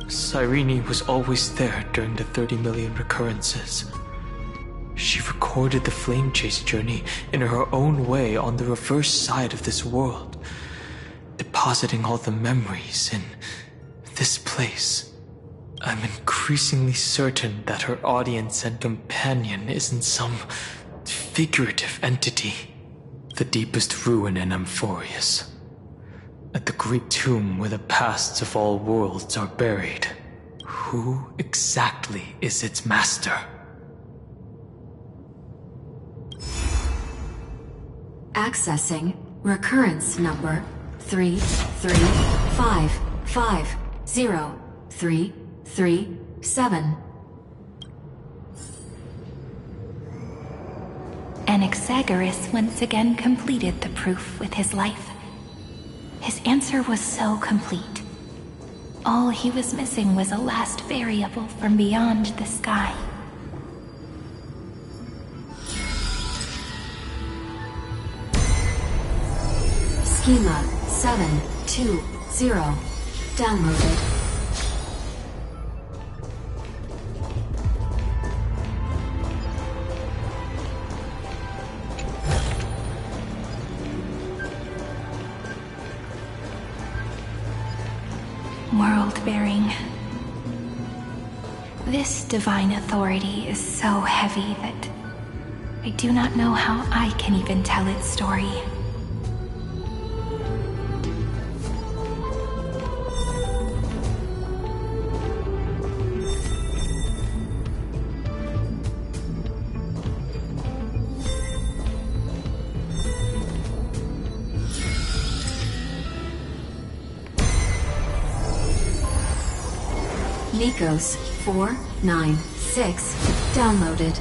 Cyrene was always there during the 30 million recurrences. She recorded the flame chase journey in her own way on the reverse side of this world, depositing all the memories in this place. I'm increasingly certain that her audience and companion isn't some figurative entity. The deepest ruin in Amphorius. At the great tomb where the pasts of all worlds are buried. Who exactly is its master? Accessing recurrence number 335503337. Anaxagoras once again completed the proof with his life. His answer was so complete. All he was missing was a last variable from beyond the sky. Schema 720. Downloaded. World-bearing. This divine authority is so heavy that I do not know how I can even tell its story. Nikos 496 downloaded.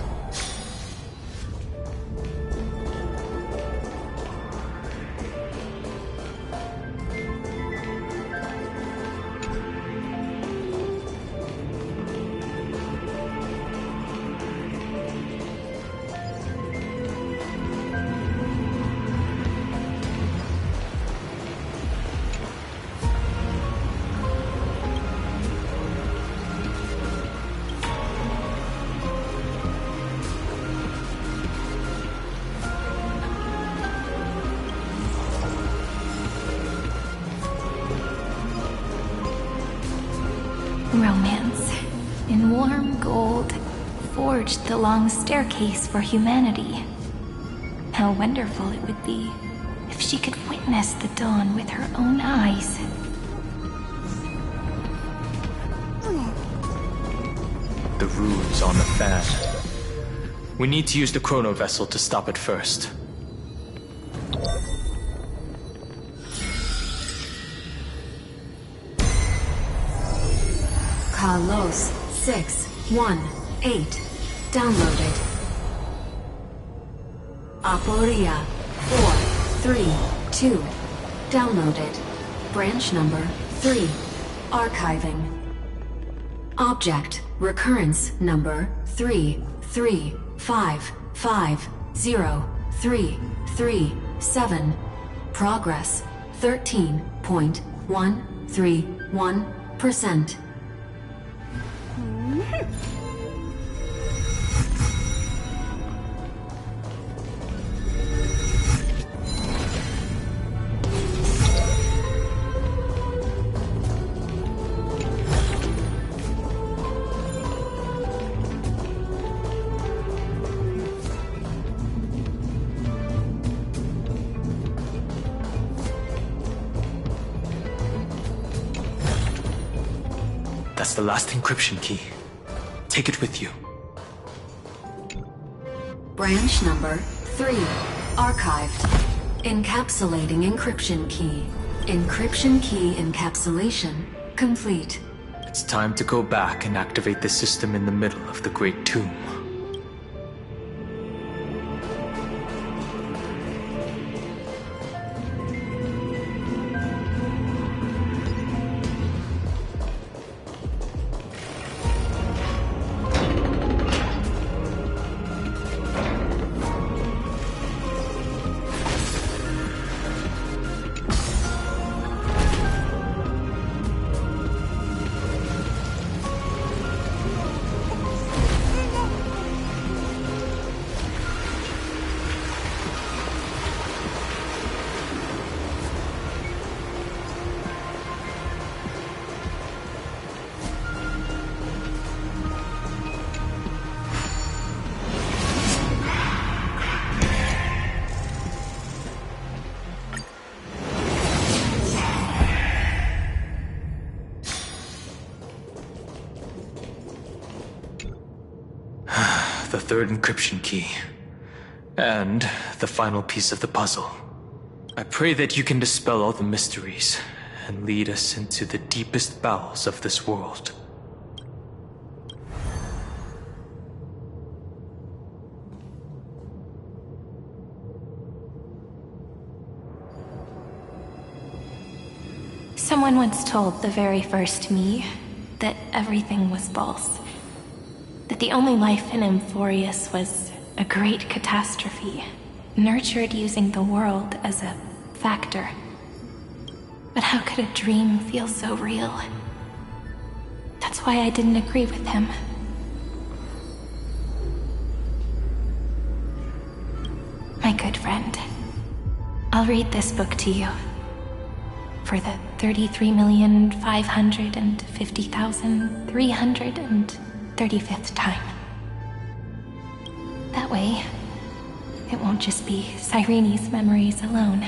forged the long staircase for humanity. How wonderful it would be if she could witness the dawn with her own eyes. The runes on the fan. We need to use the chrono vessel to stop it first. Kalos 618. Downloaded. Aporia 432. Downloaded. Branch number 3. Archiving. Object recurrence number 335503337. Progress 13.131%. That's the last encryption key. Take it with you. Branch number 3. Archived. Encapsulating encryption key. Encryption key encapsulation complete. It's time to go back and activate the system in the middle of the Great Tomb. The third encryption key. And the final piece of the puzzle. I pray that you can dispel all the mysteries and lead us into the deepest bowels of this world. Someone once told the very first me that everything was false. That the only life in Emphorius was a great catastrophe, nurtured using the world as a factor. But how could a dream feel so real? That's why I didn't agree with him. My good friend, I'll read this book to you. For the 33,550,335th time. That way, it won't just be Cyrene's memories alone.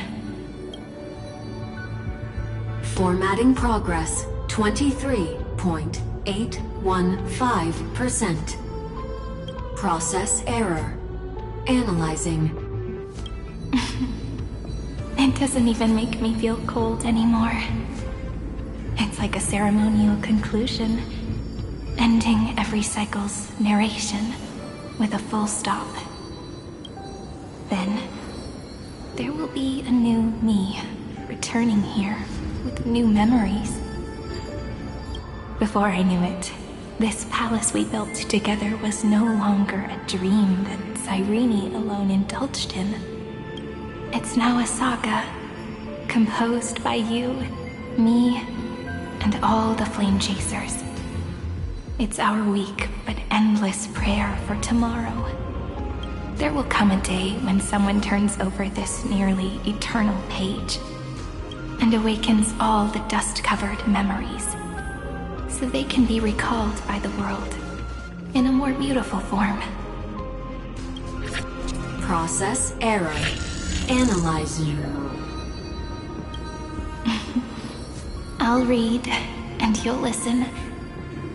Formatting progress 23.815%. Process error. Analyzing. It doesn't even make me feel cold anymore. It's like a ceremonial conclusion, ending every cycle's narration with a full stop. Then, there will be a new me returning here with new memories. Before I knew it, this palace we built together was no longer a dream that Cyrene alone indulged in. It's now a saga, composed by you, me, and all the flame chasers. It's our weak but endless prayer for tomorrow. There will come a day when someone turns over this nearly eternal page and awakens all the dust-covered memories, so they can be recalled by the world in a more beautiful form. Process error. Analyzing. I'll read, and you'll listen,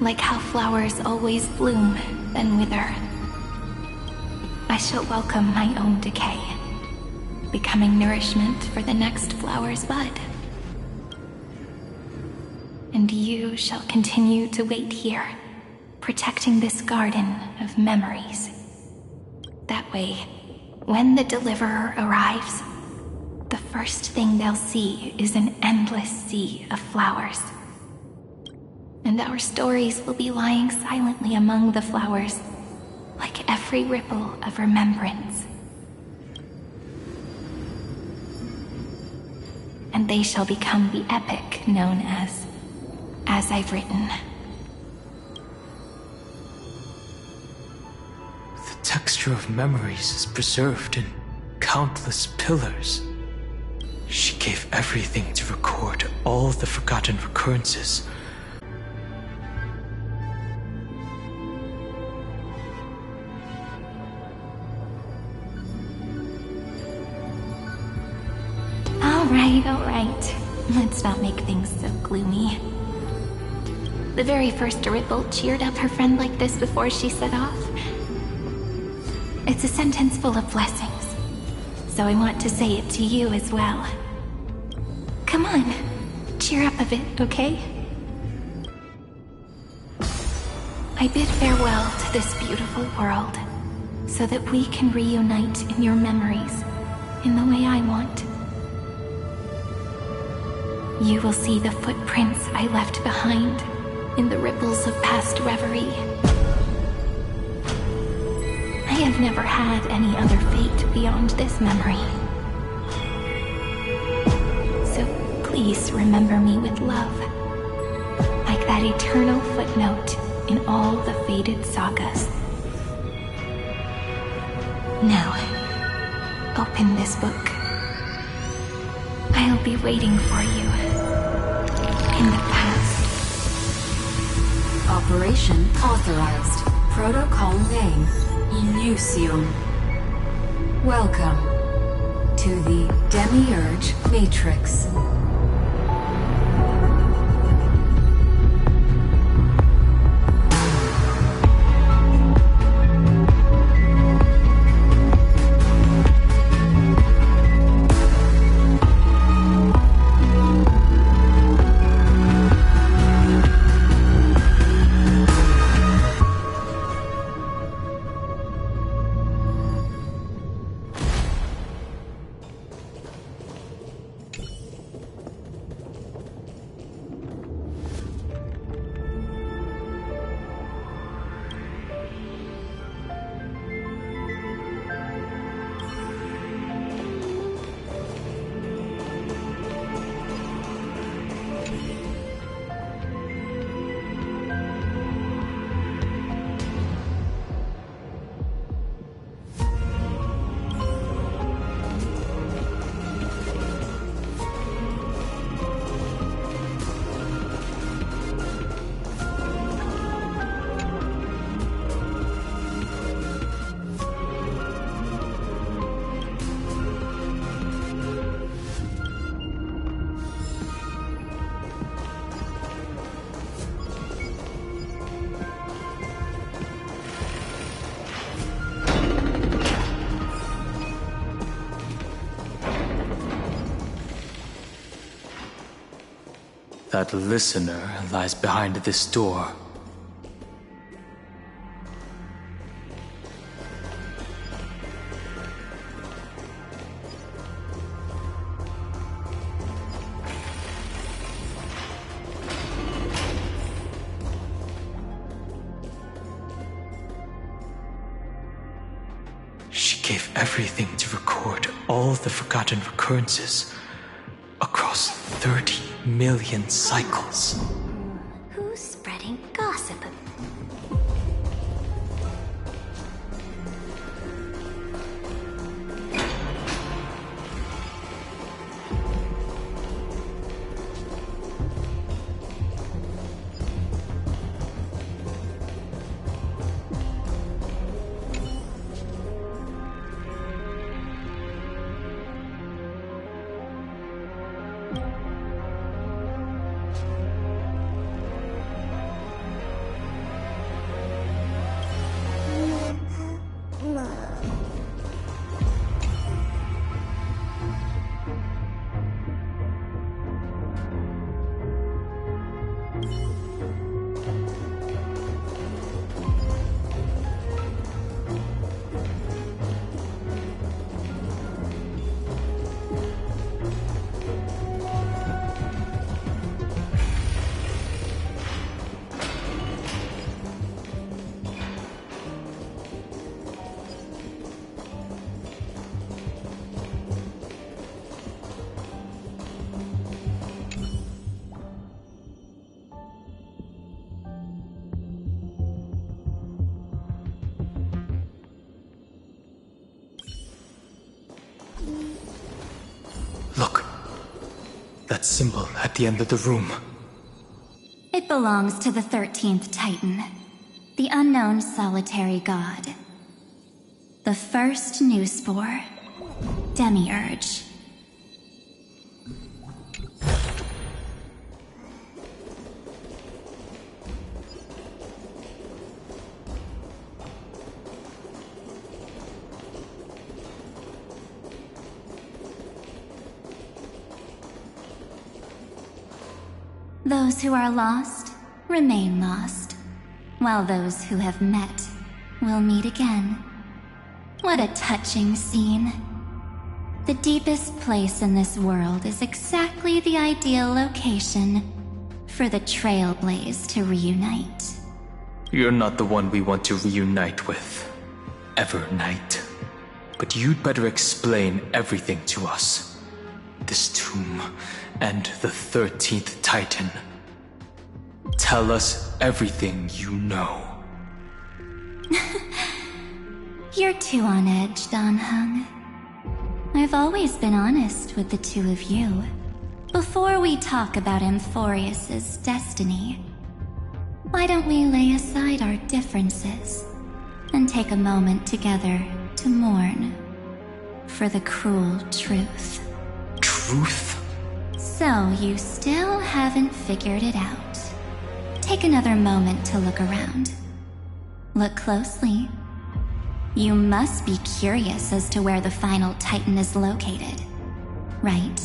like how flowers always bloom, then wither. I shall welcome my own decay, becoming nourishment for the next flower's bud. And you shall continue to wait here, protecting this garden of memories. That way, when the Deliverer arrives, the first thing they'll see is an endless sea of flowers. And our stories will be lying silently among the flowers, like every ripple of remembrance. And they shall become the epic known as I've Written. The texture of memories is preserved in countless pillars. She gave everything to record all the forgotten recurrences. All right. Let's not make things so gloomy. The very first ripple cheered up her friend like this before she set off. It's a sentence full of blessings, so I want to say it to you as well. Come on, cheer up a bit, okay? I bid farewell to this beautiful world, so that we can reunite in your memories, in the way I want. You will see the footprints I left behind in the ripples of past reverie. I have never had any other fate beyond this memory. So please remember me with love, like that eternal footnote in all the faded sagas. Now, open this book. I'll be waiting for you in the past. Operation authorized. Protocol name, Illusion. Welcome to the Demiurge Matrix. That listener lies behind this door. She gave everything to record all the forgotten recurrences across 30 million cycles. Who's spreading gossip? that symbol at the end of the room? It belongs to the 13th Titan, the unknown solitary god. The first new spore, Demiurge. Those who are lost remain lost, while those who have met will meet again. What a touching scene. The deepest place in this world is exactly the ideal location for the Trailblaze to reunite. You're not the one we want to reunite with, Evernight. But you'd better explain everything to us. This tomb and the 13th Titan. Tell us everything you know. You're too on edge, Danheng. I've always been honest with the two of you. Before we talk about Amphorius's destiny, why don't we lay aside our differences and take a moment together to mourn for the cruel truth? Truth? So you still haven't figured it out. Take another moment to look around. Look closely. You must be curious as to where the final Titan is located, right?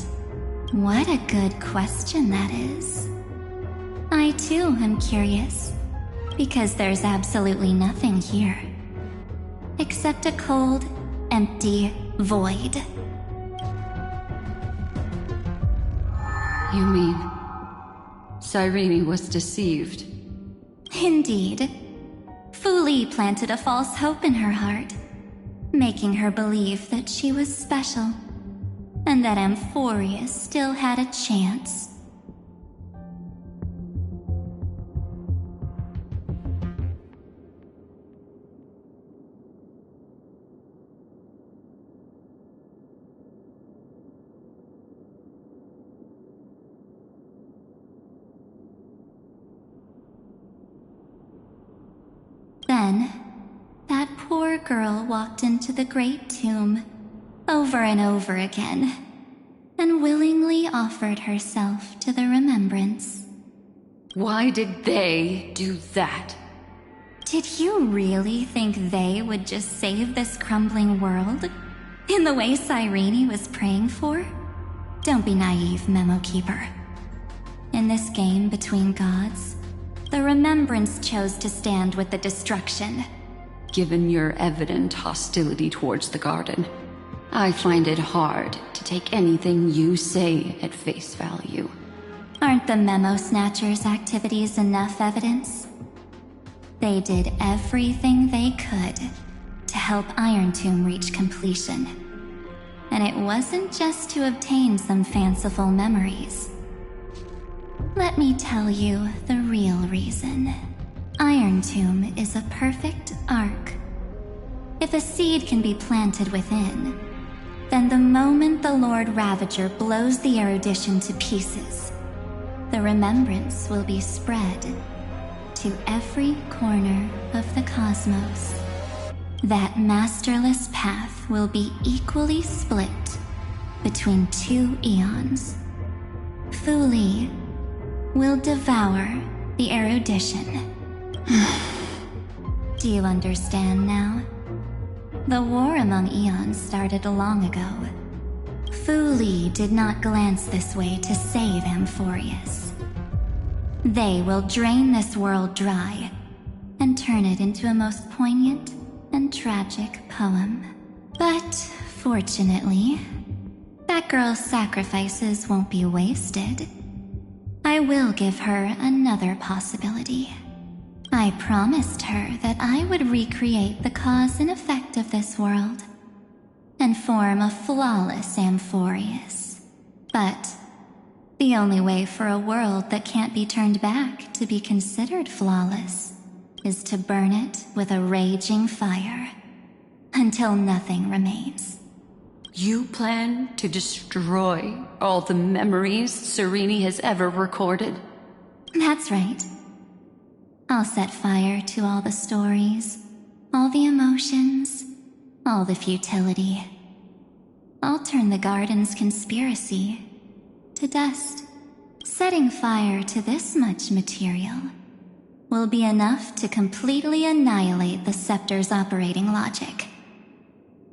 What a good question that is. I too am curious, because there's absolutely nothing here. Except a cold, empty void. You mean Cyrene was deceived? Indeed. Fu Li planted a false hope in her heart, making her believe that she was special, and that Amphorius still had a chance. Then, that poor girl walked into the Great Tomb, over and over again, and willingly offered herself to the remembrance. Why did they do that? Did you really think they would just save this crumbling world? In the way Cyrene was praying for? Don't be naive, Memo Keeper. In this game between gods, the Remembrance chose to stand with the destruction. Given your evident hostility towards the garden, I find it hard to take anything you say at face value. Aren't the Memo Snatchers' activities enough evidence? They did everything they could to help Iron Tomb reach completion. And it wasn't just to obtain some fanciful memories. Let me tell you the real reason. Iron Tomb is a perfect arc. If a seed can be planted within, then the moment the Lord Ravager blows the erudition to pieces, the remembrance will be spread to every corner of the cosmos. That masterless path will be equally split between two eons. Fu Li will devour the erudition. Do you understand now? The war among eons started long ago. Fu Li did not glance this way to save Amphorius. They will drain this world dry and turn it into a most poignant and tragic poem. But fortunately, that girl's sacrifices won't be wasted. I will give her another possibility. I promised her that I would recreate the cause and effect of this world and form a flawless Amphorius. But the only way for a world that can't be turned back to be considered flawless is to burn it with a raging fire until nothing remains. You plan to destroy all the memories Serene has ever recorded? That's right. I'll set fire to all the stories, all the emotions, all the futility. I'll turn the garden's conspiracy to dust. Setting fire to this much material will be enough to completely annihilate the scepter's operating logic.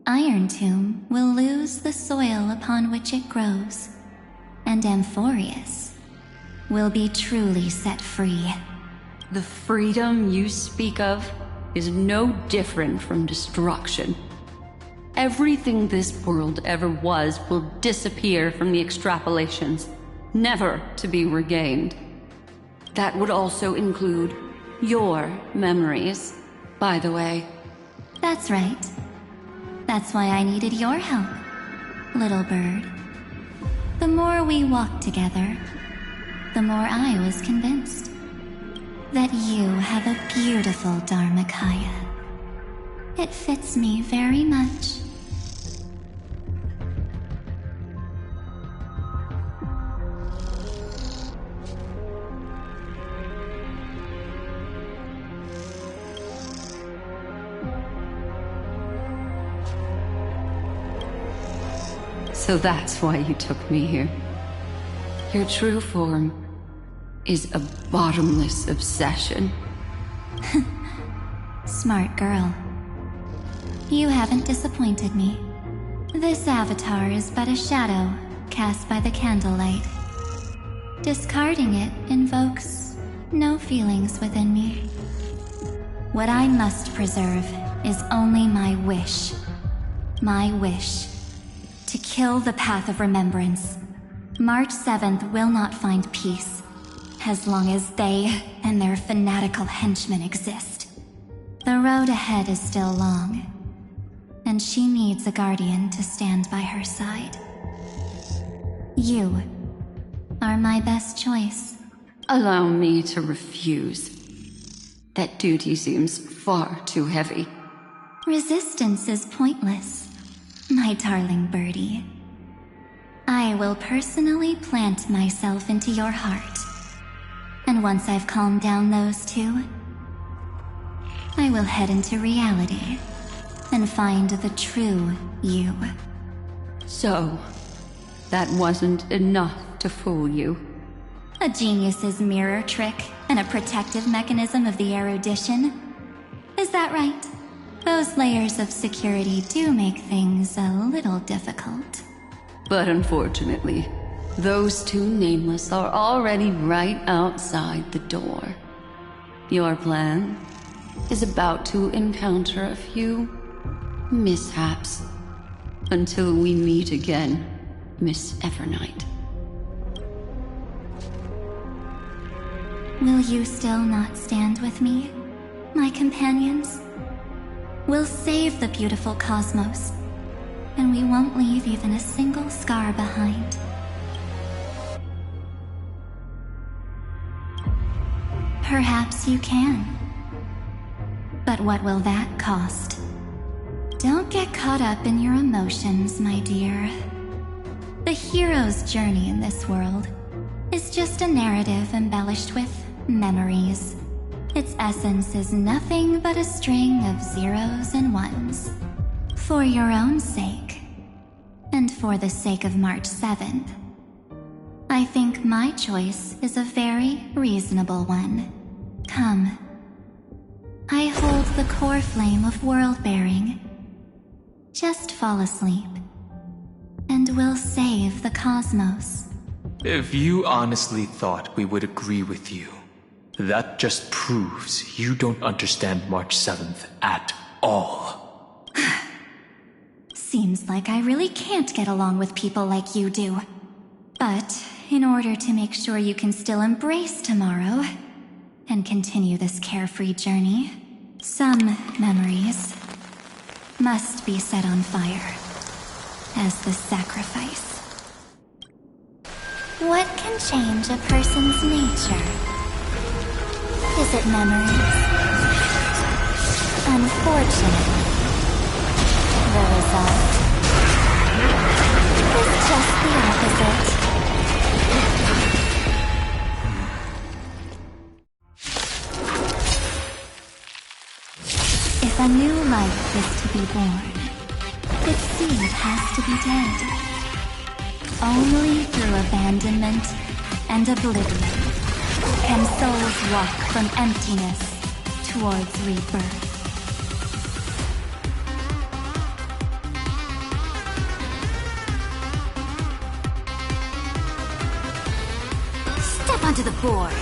Iron Tomb will lose the soil upon which it grows, and Amphorius will be truly set free. The freedom you speak of is no different from destruction. Everything this world ever was will disappear from the extrapolations, never to be regained. That would also include your memories, by the way. That's right. That's why I needed your help, little bird. The more we walked together, the more I was convinced that you have a beautiful Dharmakaya. It fits me very much. So that's why you took me here. Your true form is a bottomless obsession. Smart girl. You haven't disappointed me. This avatar is but a shadow cast by the candlelight. Discarding it invokes no feelings within me. What I must preserve is only my wish. My wish to kill the Path of Remembrance. March 7th will not find peace as long as they and their fanatical henchmen exist. The road ahead is still long, and she needs a guardian to stand by her side. You are my best choice. Allow me to refuse. That duty seems far too heavy. Resistance is pointless, my darling birdie. I will personally plant myself into your heart. And once I've calmed down those two, I will head into reality and find the true you. So, that wasn't enough to fool you. A genius's mirror trick and a protective mechanism of the erudition. Is that right? Those layers of security do make things a little difficult. But unfortunately, those two nameless are already right outside the door. Your plan is about to encounter a few mishaps until we meet again, Miss Evernight. Will you still not stand with me, my companions? We'll save the beautiful cosmos, and we won't leave even a single scar behind. Perhaps you can. But what will that cost? Don't get caught up in your emotions, my dear. The hero's journey in this world is just a narrative embellished with memories. Its essence is nothing but a string of zeros and ones. For your own sake, and for the sake of March 7th, I think my choice is a very reasonable one. Come. I hold the core flame of world-bearing. Just fall asleep, and we'll save the cosmos. If you honestly thought we would agree with you, that just proves you don't understand March 7th at all. Seems like I really can't get along with people like you do. But in order to make sure you can still embrace tomorrow and continue this carefree journey, some memories must be set on fire as the sacrifice. What can change a person's nature? Is it memories? Unfortunately, the result life is to be born, its seed has to be dead. Only through abandonment and oblivion can souls walk from emptiness towards rebirth. Step onto the board.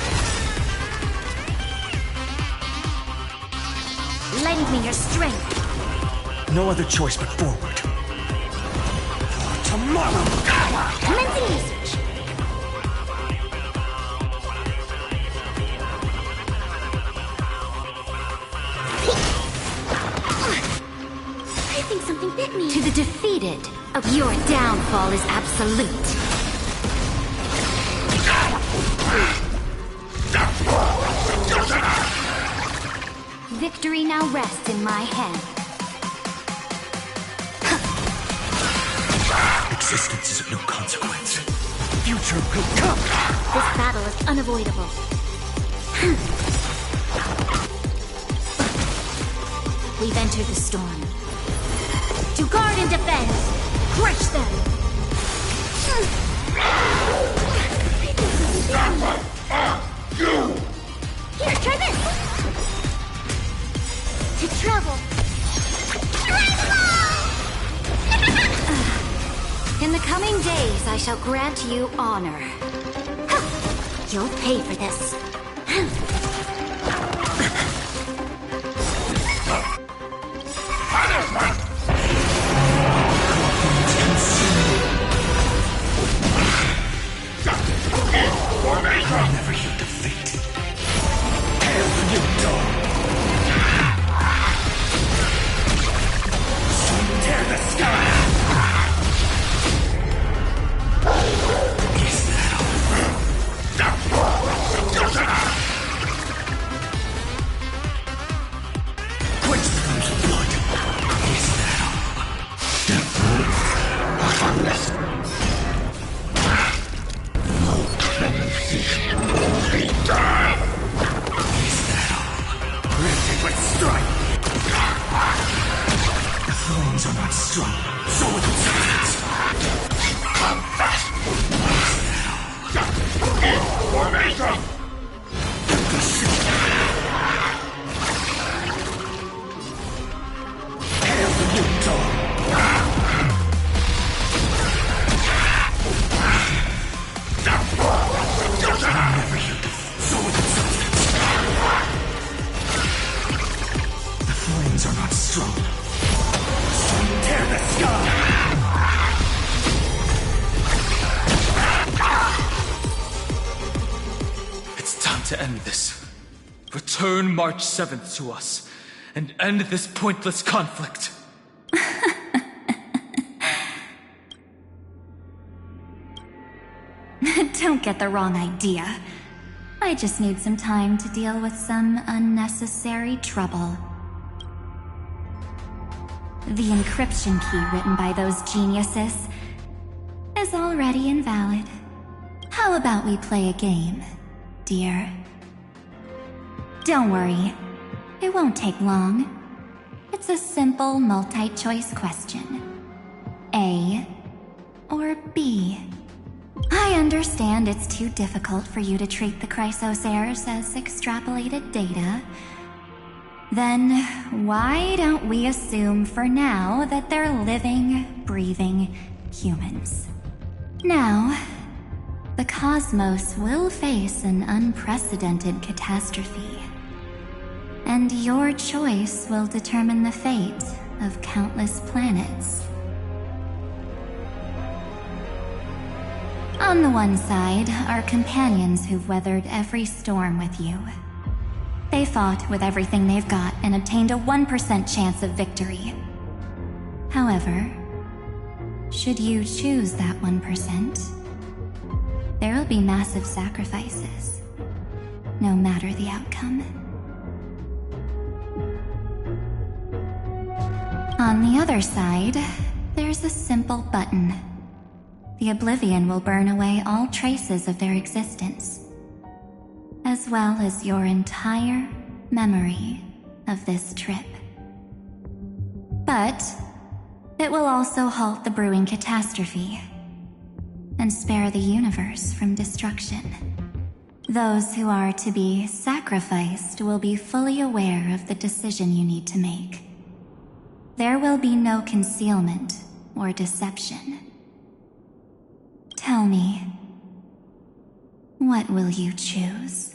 Lend me your strength. No other choice but forward. For tomorrow! Commencing research. I think something bit me. To the defeated, your downfall is absolute. Victory now rests in my hand. Existence is of no consequence. Future will come! This battle is unavoidable. We've entered the storm. To guard and defend! Crush them! Here, try this! To travel! In the coming days, I shall grant you honor. You'll pay for this. I'll never yield to fate. Hail the new dawn! Tear the sky! Is that all? Quench the flames of blood! Is that all? Is that all? Granted with strife! The flames are not strong, so are the substance! Formation! Hail the new dawn! I'll never yield to so are the substance! The flames are not strong, so tear the sky! To end this. Return March 7th to us, and end this pointless conflict. Don't get the wrong idea. I just need some time to deal with some unnecessary trouble. The encryption key written by those geniuses is already invalid. How about we play a game, dear? Don't worry, it won't take long. It's a simple multi-choice question. A or B? I understand it's too difficult for you to treat the Chrysos heirs as extrapolated data. Then why don't we assume for now that they're living, breathing humans? Now, the cosmos will face an unprecedented catastrophe. And your choice will determine the fate of countless planets. On the one side are companions who've weathered every storm with you. They fought with everything they've got and obtained a 1% chance of victory. However, should you choose that 1%, there'll be massive sacrifices, no matter the outcome. On the other side, there's a simple button. The Oblivion will burn away all traces of their existence, as well as your entire memory of this trip. But it will also halt the brewing catastrophe and spare the universe from destruction. Those who are to be sacrificed will be fully aware of the decision you need to make. There will be no concealment or deception. Tell me, what will you choose?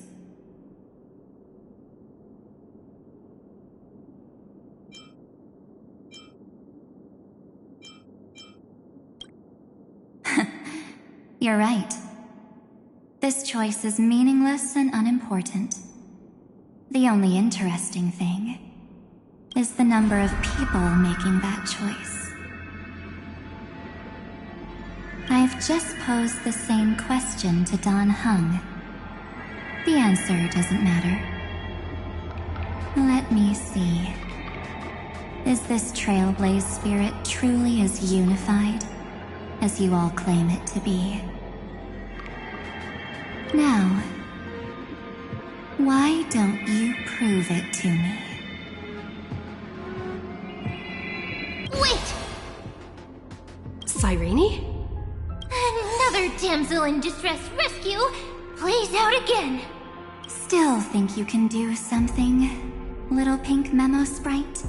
You're right. This choice is meaningless and unimportant. The only interesting thing is the number of people making that choice. I've just posed the same question to Don Hung. The answer doesn't matter. Let me see. Is this Trailblaze spirit truly as unified as you all claim it to be? Now, why don't you prove it to me? Wait! Cyrene? Another damsel in distress rescue plays out again. Still think you can do something, little pink memo sprite?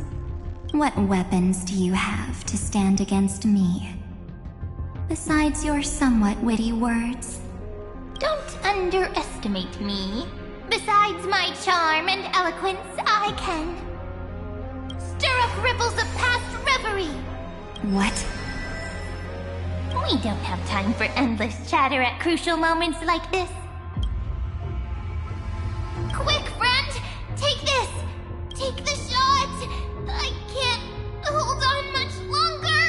What weapons do you have to stand against me? Besides your somewhat witty words. Don't underestimate me. Besides my charm and eloquence, I can stir up ripples of past reverie. What? We don't have time for endless chatter at crucial moments like this. Quick, friend! Take this! Take the shot! I can't hold on much longer!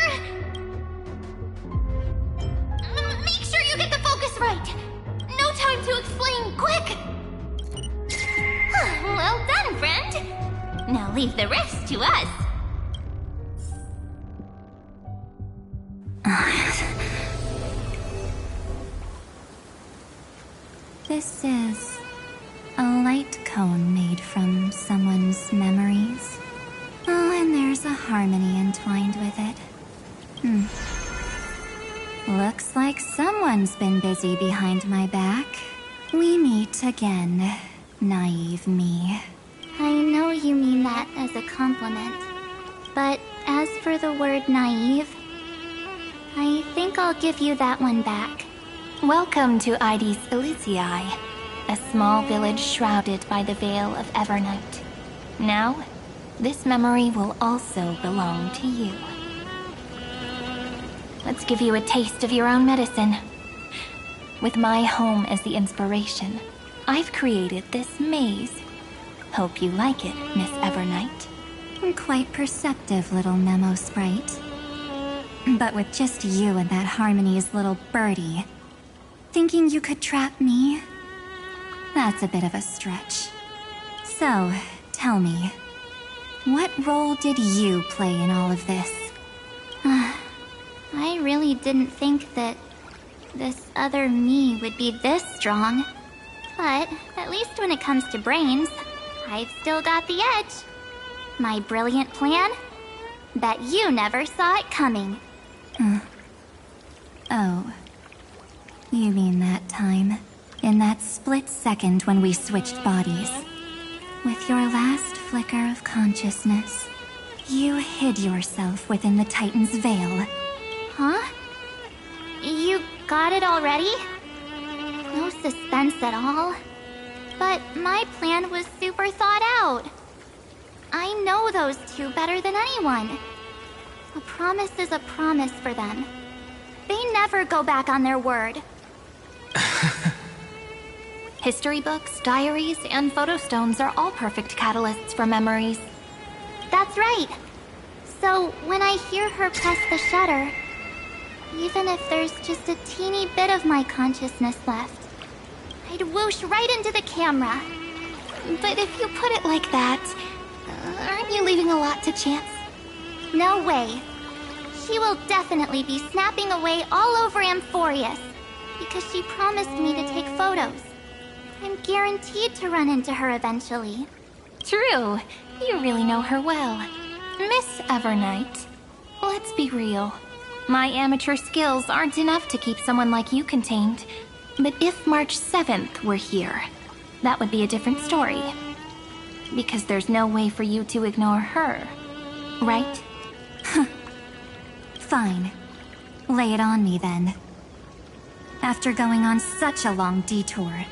Make sure you get the focus right! No time to explain, quick! Well done, friend! Now leave the rest to us. This is a light cone made from someone's memories. Oh, and there's a harmony entwined with it. Looks like someone's been busy behind my back. We meet again, naive me. I know you mean that as a compliment, but as for the word naive, I think I'll give you that one back. Welcome to Ides Elysiae, a small village shrouded by the veil of Evernight. Now, this memory will also belong to you. Let's give you a taste of your own medicine. With my home as the inspiration, I've created this maze. Hope you like it, Miss Evernight. Quite perceptive little memo sprite. But with just you and that Harmony's little birdie, thinking you could trap me? That's a bit of a stretch. So, tell me, what role did you play in all of this? I really didn't think that this other me would be this strong. But at least when it comes to brains, I've still got the edge. My brilliant plan? Bet you never saw it coming. Oh. You mean that time? In that split second when we switched bodies? With your last flicker of consciousness, you hid yourself within the Titan's veil. Huh? You got it already? No suspense at all. But my plan was super thought out. I know those two better than anyone. A promise is a promise for them. They never go back on their word. History books, diaries, and photostones are all perfect catalysts for memories. That's right. So when I hear her press the shutter, even if there's just a teeny bit of my consciousness left, I'd whoosh right into the camera. But if you put it like that, aren't you leaving a lot to chance? No way. She will definitely be snapping away all over Amphorius, because she promised me to take photos. I'm guaranteed to run into her eventually. True. You really know her well. Miss Evernight, let's be real. My amateur skills aren't enough to keep someone like you contained. But if March 7th were here, that would be a different story. Because there's no way for you to ignore her, right? Fine. Lay it on me then. After going on such a long detour,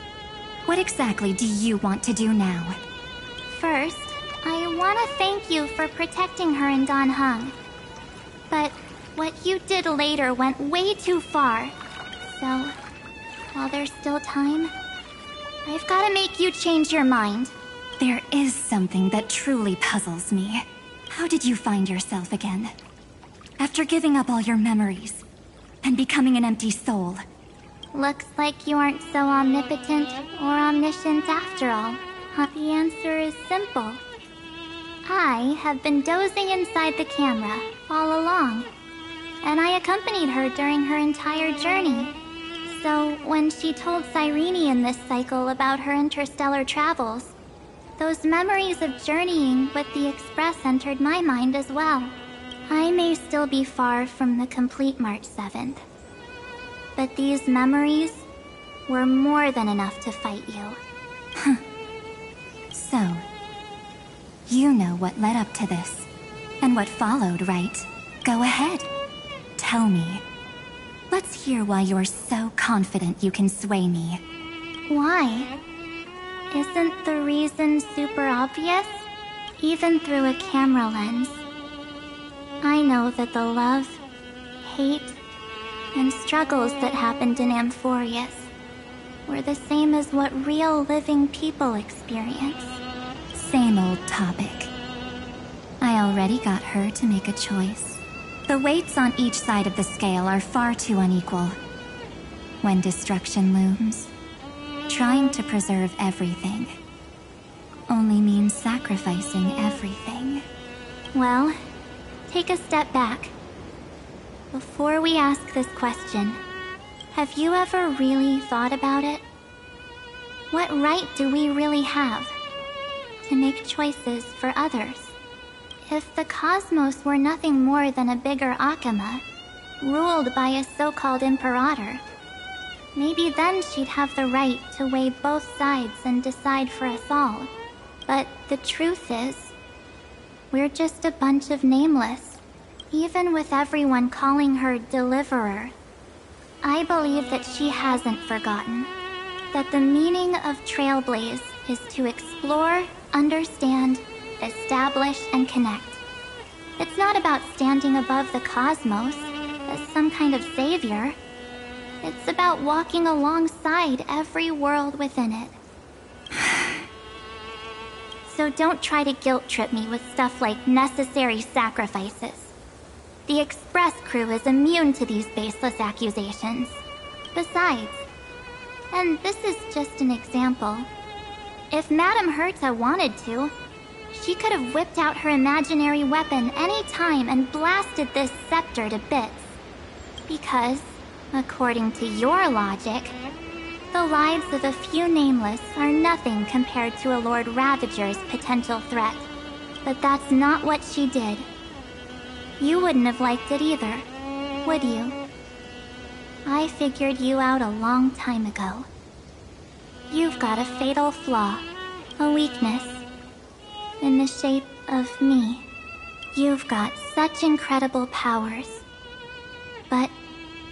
what exactly do you want to do now? First, I want to thank you for protecting her and Don Hung. But what you did later went way too far. So, while there's still time, I've got to make you change your mind. There is something that truly puzzles me. How did you find yourself again? After giving up all your memories and becoming an empty soul. Looks like you aren't so omnipotent or omniscient after all. The answer is simple. I have been dozing inside the camera all along, and I accompanied her during her entire journey. So when she told Cyrene in this cycle about her interstellar travels, those memories of journeying with the Express entered my mind as well. I may still be far from the complete March 7th, but these memories were more than enough to fight you. So, you know what led up to this, and what followed, right? Go ahead. Tell me. Let's hear why you're so confident you can sway me. Why? Isn't the reason super obvious? Even through a camera lens. I know that the love, hate, and struggles that happened in Amphorius were the same as what real living people experience. Same old topic. I already got her to make a choice. The weights on each side of the scale are far too unequal. When destruction looms, trying to preserve everything only means sacrificing everything. Well, take a step back. Before we ask this question, have you ever really thought about it? What right do we really have to make choices for others? If the cosmos were nothing more than a bigger Akama, ruled by a so-called imperator, maybe then she'd have the right to weigh both sides and decide for us all. But the truth is, we're just a bunch of nameless. Even with everyone calling her Deliverer, I believe that she hasn't forgotten that the meaning of Trailblaze is to explore, understand, establish, and connect. It's not about standing above the cosmos as some kind of savior. It's about walking alongside every world within it. So don't try to guilt trip me with stuff like necessary sacrifices. The Express crew is immune to these baseless accusations. Besides, and this is just an example, if Madame Herta wanted to, she could have whipped out her imaginary weapon any time and blasted this scepter to bits. Because, according to your logic, the lives of a few nameless are nothing compared to a Lord Ravager's potential threat. But that's not what she did. You wouldn't have liked it either, would you? I figured you out a long time ago. You've got a fatal flaw, a weakness, in the shape of me. You've got such incredible powers, but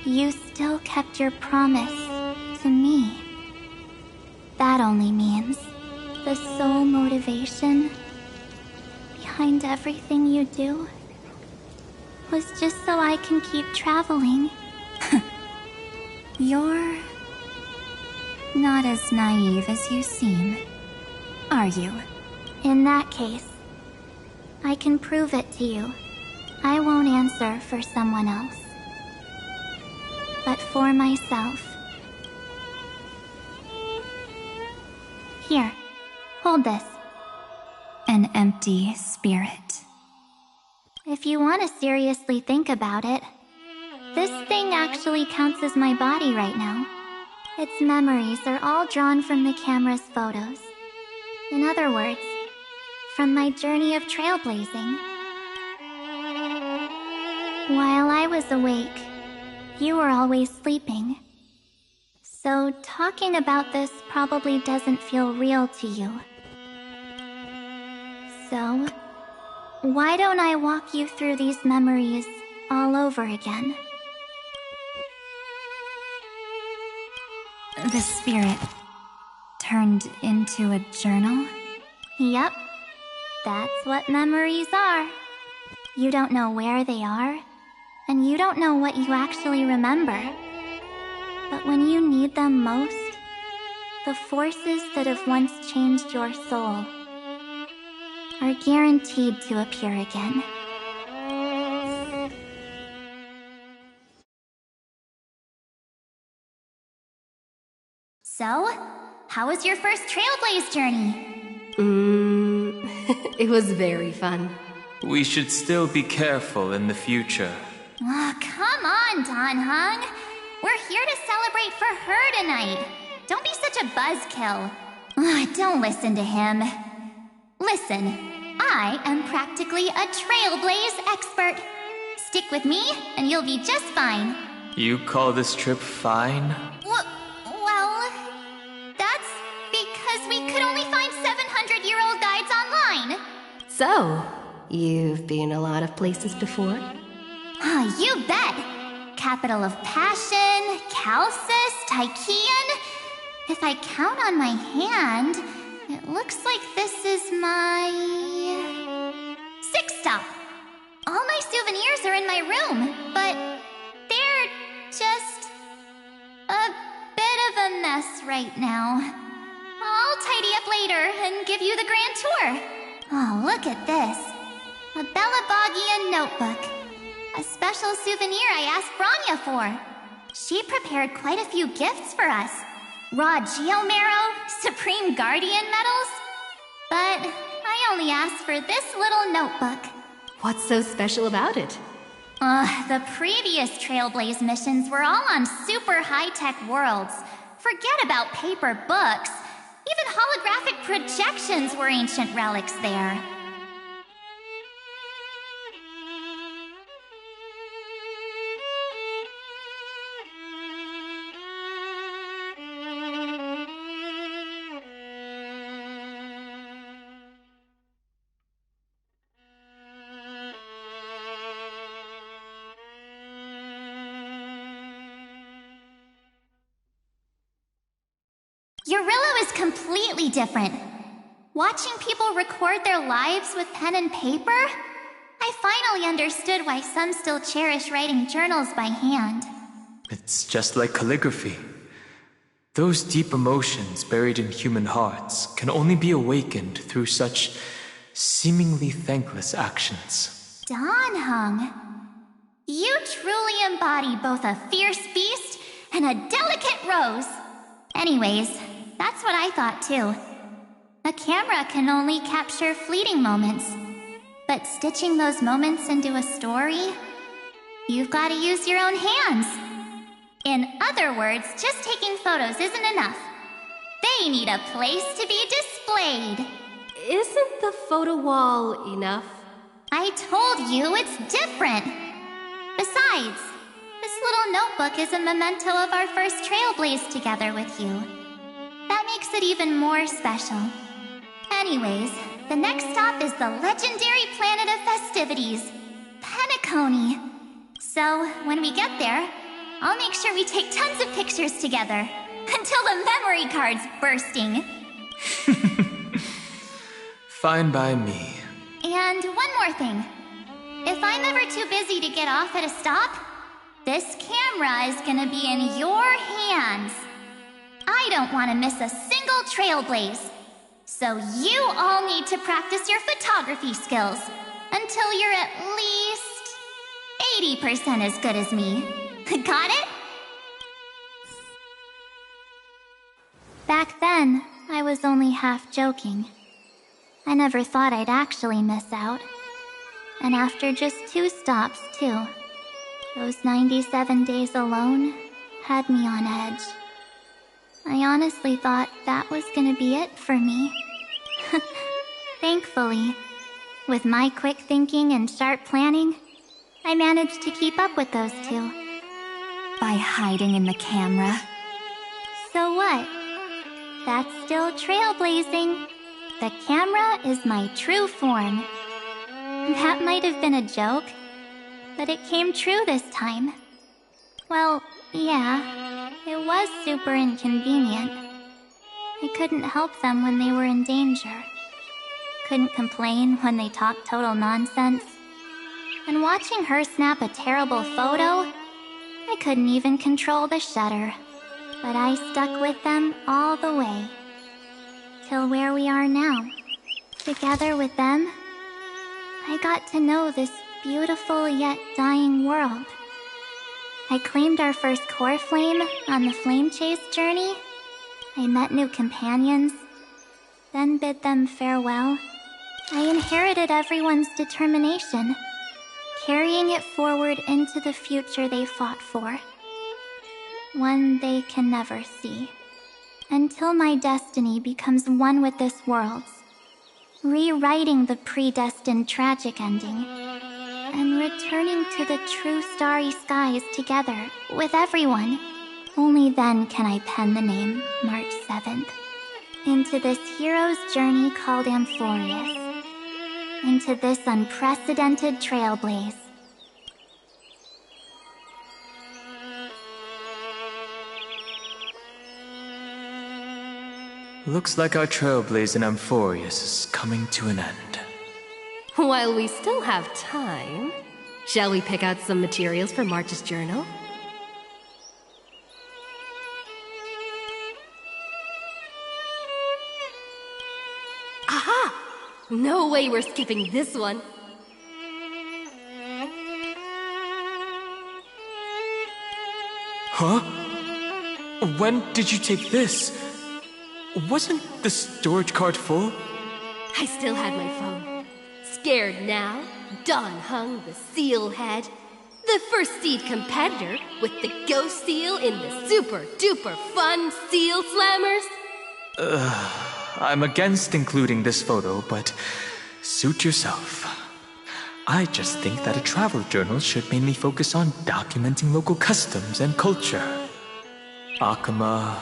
you still kept your promise to me. That only means the sole motivation behind everything you do was just so I can keep traveling. You're not as naive as you seem, are you? In that case, I can prove it to you. I won't answer for someone else, but for myself. Here, hold this. An empty spirit. If you want to seriously think about it, this thing actually counts as my body right now. Its memories are all drawn from the camera's photos. In other words, from my journey of trailblazing. While I was awake, you were always sleeping. So talking about this probably doesn't feel real to you. So, why don't I walk you through these memories all over again? The spirit turned into a journal? Yep, that's what memories are. You don't know where they are, and you don't know what you actually remember. But when you need them most, the forces that have once changed your soul are guaranteed to appear again. So, how was your first Trailblaze journey? It was very fun. We should still be careful in the future. Oh, come on, Don Hung. We're here to celebrate for her tonight. Don't be such a buzzkill. Don't listen to him. Listen, I am practically a Trailblaze expert. Stick with me, and you'll be just fine. You call this trip fine? Well, that's because we could only find 700-year-old guides online. So, you've been a lot of places before? You bet! Capital of Passion, Calcis, Tychean. If I count on my hand, it looks like this is my 6th stop. All my souvenirs are in my room, but they're just a bit of a mess right now. I'll tidy up later and give you the grand tour. Oh, look at this. A Belabogian notebook. A special souvenir I asked Branya for. She prepared quite a few gifts for us. Raw Geomarrow, Supreme Guardian medals. But I only asked for this little notebook. What's so special about it? The previous Trailblaze missions were all on super high-tech worlds. Forget about paper books. Even holographic projections were ancient relics there. Eurillo is completely different. Watching people record their lives with pen and paper, I finally understood why some still cherish writing journals by hand. It's just like calligraphy. Those deep emotions buried in human hearts can only be awakened through such seemingly thankless actions. Don Hung, you truly embody both a fierce beast and a delicate rose. Anyways, that's what I thought too. A camera can only capture fleeting moments, but stitching those moments into a story, you've got to use your own hands. In other words, just taking photos isn't enough. They need a place to be displayed. Isn't the photo wall enough? I told you it's different. Besides, this little notebook is a memento of our first Trailblaze together with you. That makes it even more special. Anyways, the next stop is the legendary planet of festivities, Penacony. So, when we get there, I'll make sure we take tons of pictures together, until the memory card's bursting. Fine by me. And one more thing. If I'm ever too busy to get off at a stop, this camera is gonna be in your hands. I don't want to miss a single Trailblaze. So you all need to practice your photography skills until you're at least 80% as good as me. Got it? Back then, I was only half joking. I never thought I'd actually miss out. And after just 2 stops, too. Those 97 days alone had me on edge. I honestly thought that was gonna be it for me. Thankfully, with my quick thinking and sharp planning, I managed to keep up with those two. By hiding in the camera? So what? That's still trailblazing. The camera is my true form. That might have been a joke, but it came true this time. Well, yeah, it was super inconvenient. I couldn't help them when they were in danger. Couldn't complain when they talked total nonsense. And watching her snap a terrible photo, I couldn't even control the shutter. But I stuck with them all the way. Till where we are now. Together with them, I got to know this beautiful yet dying world. I claimed our first core flame on the flame chase journey. I met new companions, then bid them farewell. I inherited everyone's determination, carrying it forward into the future they fought for. One they can never see. Until my destiny becomes one with this world's, rewriting the predestined tragic ending, and returning to the true starry skies together with everyone. Only then can I pen the name March 7th into this hero's journey called Amphorius, into this unprecedented trailblaze. Looks like our trailblaze in Amphorius is coming to an end. While we still have time, shall we pick out some materials for March's journal? Aha! No way we're skipping this one. Huh? When did you take this? Wasn't the storage cart full? I still had my phone. Scared now, Dawn hung the seal head. The first seed competitor with the ghost seal in the super duper fun seal slammers. I'm against including this photo, but suit yourself. I just think that a travel journal should mainly focus on documenting local customs and culture. Akama,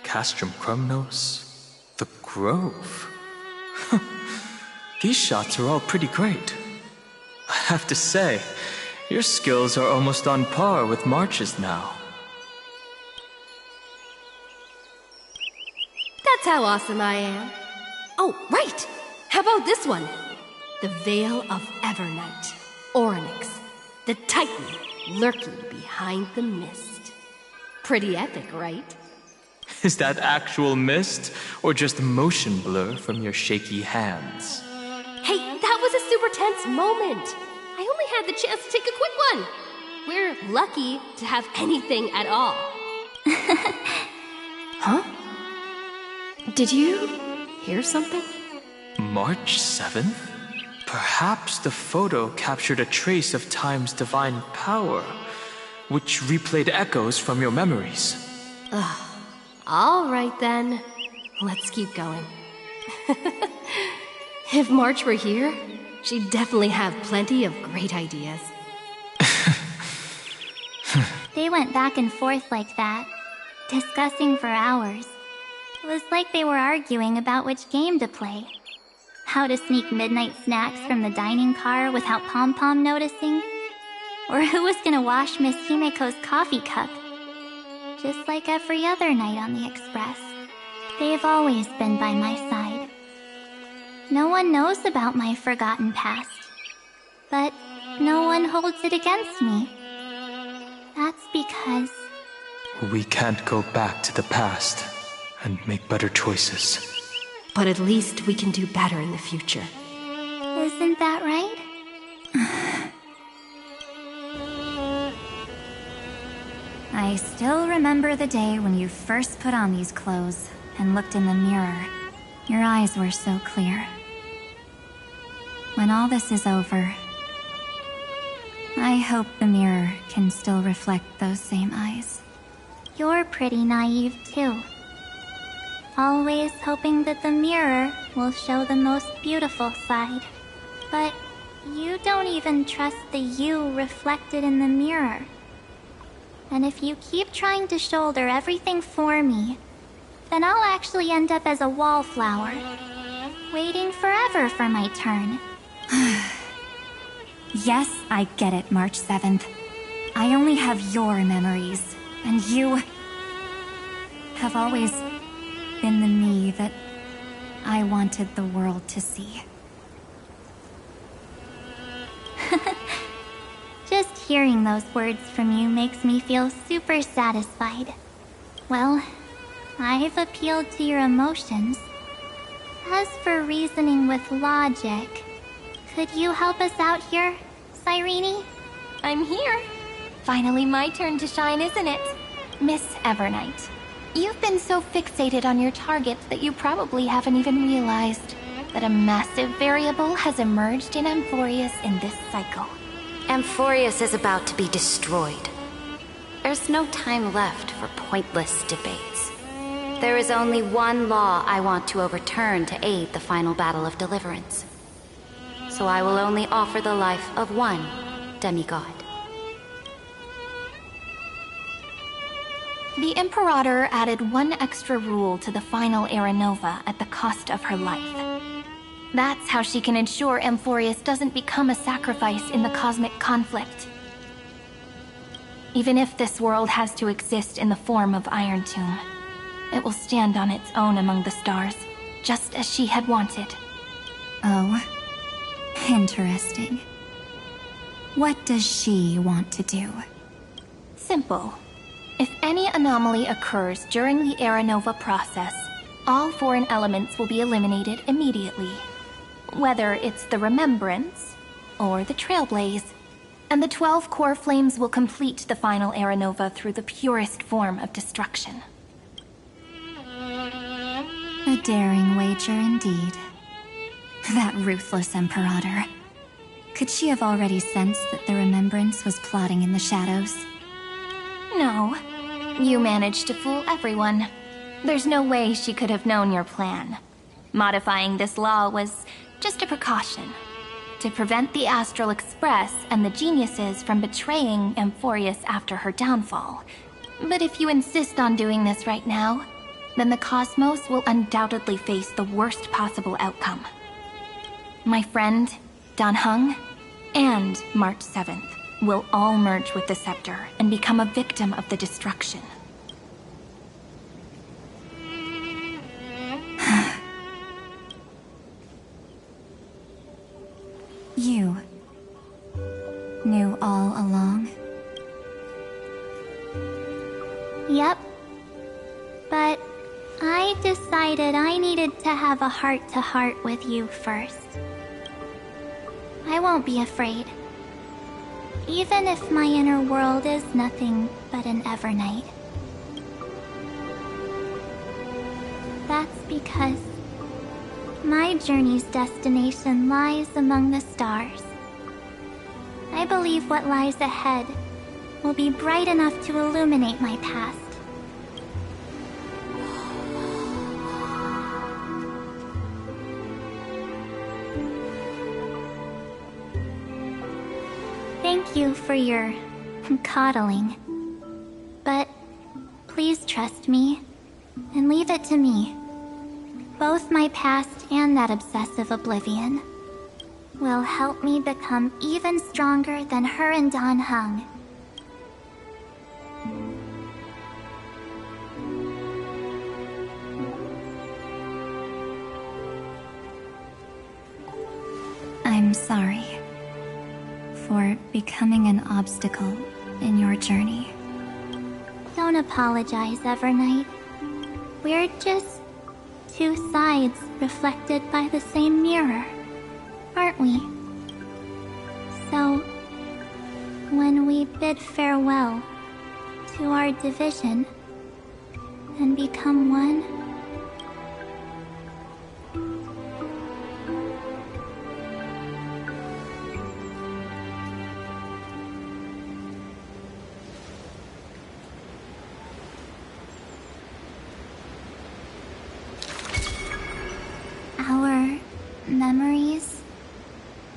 Castrum Krumnos, the Grove. These shots are all pretty great. I have to say, your skills are almost on par with March's now. That's how awesome I am. Oh, right! How about this one? The Veil of Evernight, Orynyx, the Titan lurking behind the mist. Pretty epic, right? Is that actual mist, or just motion blur from your shaky hands? Hey, that was a super tense moment. I only had the chance to take a quick one. We're lucky to have anything at all. Huh? Did you hear something? March 7th? Perhaps the photo captured a trace of time's divine power, which replayed echoes from your memories. All right then, let's keep going. If March were here, she'd definitely have plenty of great ideas. They went back and forth like that, discussing for hours. It was like they were arguing about which game to play. How to sneak midnight snacks from the dining car without Pom-Pom noticing. Or who was gonna wash Miss Himeko's coffee cup. Just like every other night on the Express. They've always been by my side. No one knows about my forgotten past. But no one holds it against me. That's because... We can't go back to the past and make better choices. But at least we can do better in the future. Isn't that right? I still remember the day when you first put on these clothes and looked in the mirror. Your eyes were so clear. When all this is over, I hope the mirror can still reflect those same eyes. You're pretty naive, too. Always hoping that the mirror will show the most beautiful side. But You don't even trust the you reflected in the mirror. And if you keep trying to shoulder everything for me, then I'll actually end up as a wallflower, waiting forever for my turn. Yes, I get it, March 7th. I only have your memories, and you have always been the me that I wanted the world to see. Just hearing those words from you makes me feel super satisfied. Well, I've appealed to your emotions. As for reasoning with logic, could you help us out here, Cyrene? I'm here. Finally my turn to shine, isn't it? Miss Evernight, you've been so fixated on your targets that you probably haven't even realized that a massive variable has emerged in Amphorius in this cycle. Amphorius is about to be destroyed. There's no time left for pointless debates. There is only one law I want to overturn to aid the final battle of deliverance. So I will only offer the life of one demigod. The Imperator added one extra rule to the final Era Nova at the cost of her life. That's how she can ensure Amphorius doesn't become a sacrifice in the cosmic conflict. Even if this world has to exist in the form of Iron Tomb, it will stand on its own among the stars, just as she had wanted. Oh, interesting. What does she want to do? Simple. If any anomaly occurs during the Era Nova process, all foreign elements will be eliminated immediately. Whether it's the Remembrance or the Trailblaze, and the 12 core flames will complete the final Era Nova through the purest form of destruction. A daring wager indeed. That ruthless Imperator. Could she have already sensed that the Remembrance was plotting in the shadows? No. You managed to fool everyone. There's no way she could have known your plan. Modifying this law was just a precaution, to prevent the Astral Express and the geniuses from betraying Amphorius after her downfall. But if you insist on doing this right now, then the cosmos will undoubtedly face the worst possible outcome. My friend, Dan Heng, and March 7th will all merge with the Scepter and become a victim of the destruction. You knew all along? Yep. But I decided I needed to have a heart-to-heart with you first. I won't be afraid. Even if my inner world is nothing but an Evernight. That's because my journey's destination lies among the stars. I believe what lies ahead will be bright enough to illuminate my past. Thank you for your coddling. But please trust me and leave it to me. Both my past and that obsessive oblivion will help me become even stronger than her and Dan Heng. I'm sorry for becoming an obstacle in your journey. Don't apologize, Evernight. We're just two sides reflected by the same mirror, aren't we? So, when we bid farewell to our division and become one, our memories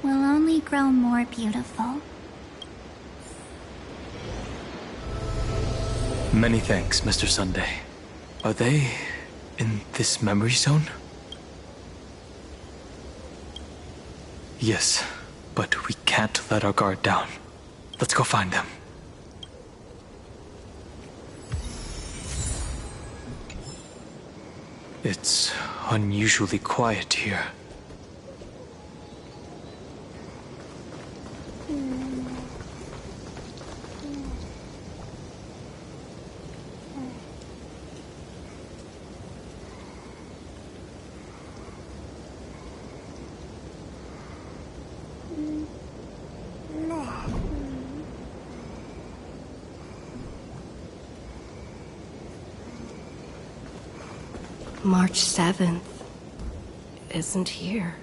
will only grow more beautiful. Many thanks, Mr. Sunday. Are they in this memory zone? Yes, but we can't let our guard down. Let's go find them. It's unusually quiet here. March 7th isn't here.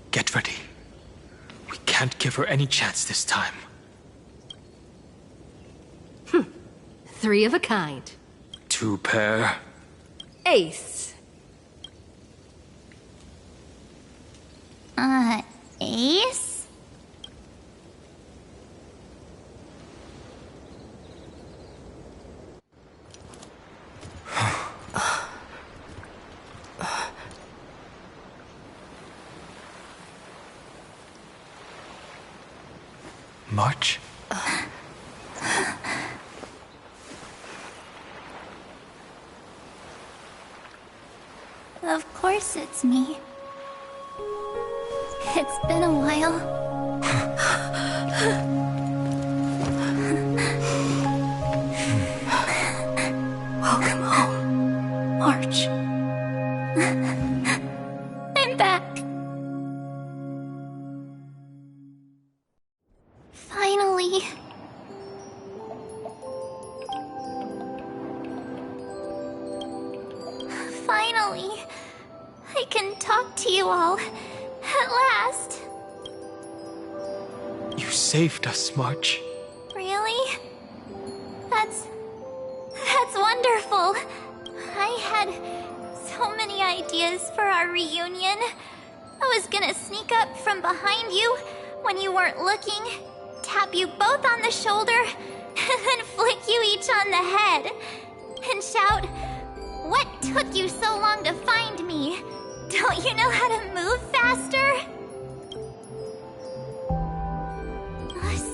Get ready. We can't give her any chance this time. 3 of a kind. 2 pair. Ace. Ace? March? Of course it's me. It's been a while. Welcome home, March. I'm back. Finally. Finally. I can talk to you all. At last. You saved us, March. Really? That's wonderful. I had so many ideas for our reunion. I was gonna sneak up from behind you when you weren't looking, tap you both on the shoulder, and then flick you each on the head, and shout, "What took you so long to find me? Don't you know how to move faster?"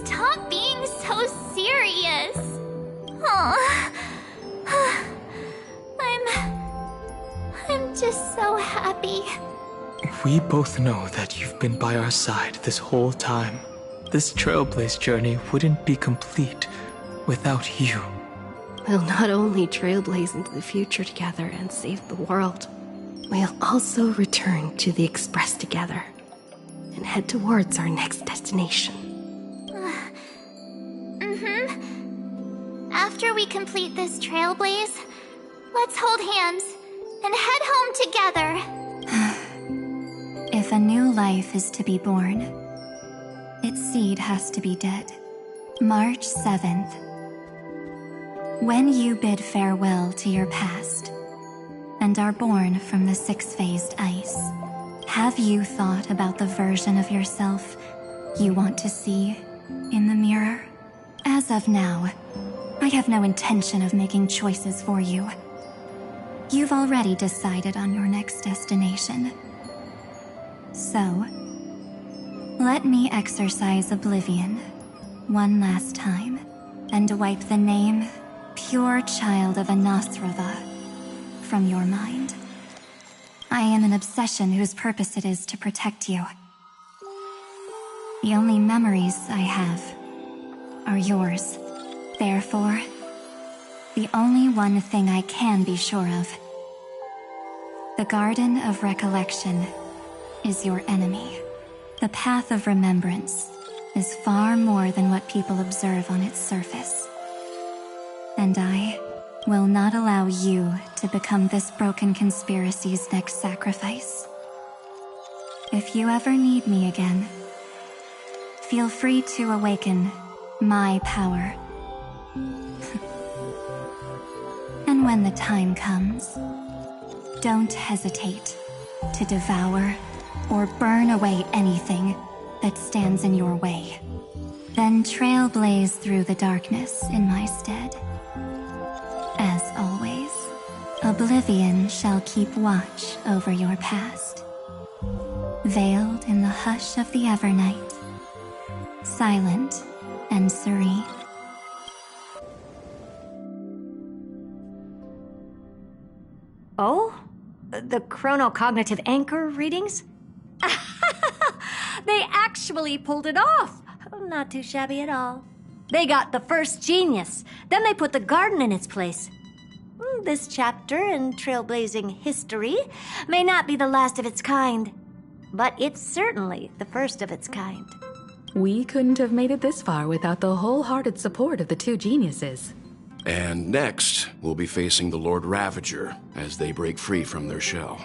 Stop being so serious. Aw. I'm just so happy. We both know that you've been by our side this whole time. This Trailblaze journey wouldn't be complete without you. We'll not only trailblaze into the future together and save the world, we'll also return to the Express together and head towards our next destination. After we complete this trailblaze, let's hold hands and head home together. If a new life is to be born, its seed has to be dead. March 7th. When you bid farewell to your past and are born from the 6-phased ice, have you thought about the version of yourself you want to see in the mirror? As of now, I have no intention of making choices for you. You've already decided on your next destination. So, let me exercise oblivion one last time and wipe the name Pure Child of Anasrava from your mind. I am an obsession whose purpose it is to protect you. The only memories I have are yours. Therefore, the only one thing I can be sure of. The Garden of Recollection is your enemy. The Path of Remembrance is far more than what people observe on its surface. And I will not allow you to become this broken conspiracy's next sacrifice. If you ever need me again, feel free to awaken my power And when the time comes, don't hesitate to devour or burn away anything that stands in your way. Then trailblaze through the darkness in my stead. As always, oblivion shall keep watch over your past. Veiled in the hush of the Evernight, silent and serene. Oh? The chronocognitive anchor readings? They actually pulled it off! Not too shabby at all. They got the first genius, then they put the garden in its place. This chapter in trailblazing history may not be the last of its kind, but it's certainly the first of its kind. We couldn't have made it this far without the wholehearted support of the two geniuses. And next, we'll be facing the Lord Ravager as they break free from their shell.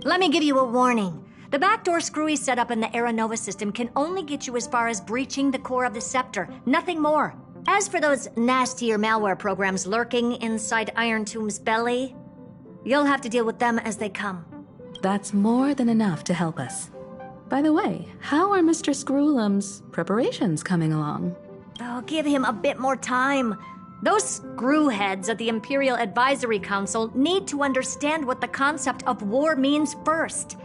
Let me give you a warning. The backdoor screwy setup in the Era Nova system can only get you as far as breaching the core of the scepter, nothing more. As for those nastier malware programs lurking inside Iron Tomb's belly, you'll have to deal with them as they come. That's more than enough to help us. By the way, how are Mr. Screwlum's preparations coming along? Oh, give him a bit more time. Those screwheads at the Imperial Advisory Council need to understand what the concept of war means first.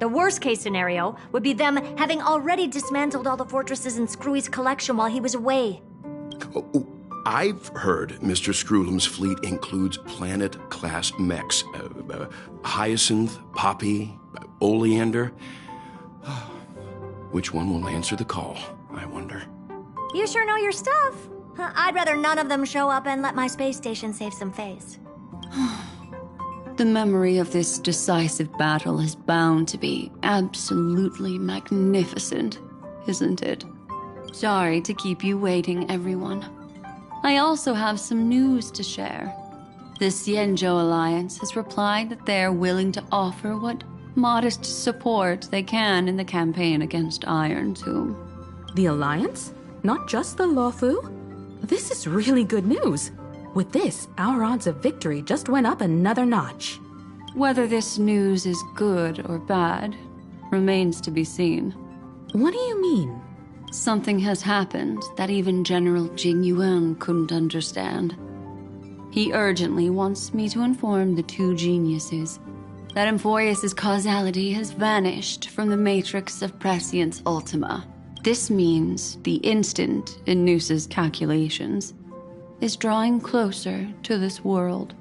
The worst-case scenario would be them having already dismantled all the fortresses in Screwy's collection while he was away. Oh, I've heard Mr. Screwlum's fleet includes planet-class mechs. Hyacinth, Poppy, Oleander. Which one will answer the call, I wonder? You sure know your stuff. I'd rather none of them show up and let my space station save some face. The memory of this decisive battle is bound to be absolutely magnificent, isn't it? Sorry to keep you waiting, everyone. I also have some news to share. The Xianzhou Alliance has replied that they're willing to offer what modest support they can in the campaign against Iron Tomb. The Alliance? Not just the Luofu? This is really good news. With this, our odds of victory just went up another notch. Whether this news is good or bad remains to be seen. What do you mean? Something has happened that even General Jing Yuan couldn't understand. He urgently wants me to inform the two geniuses that Emphoius' causality has vanished from the matrix of Prescience Ultima. This means the instant in Noosa's calculations is drawing closer to this world.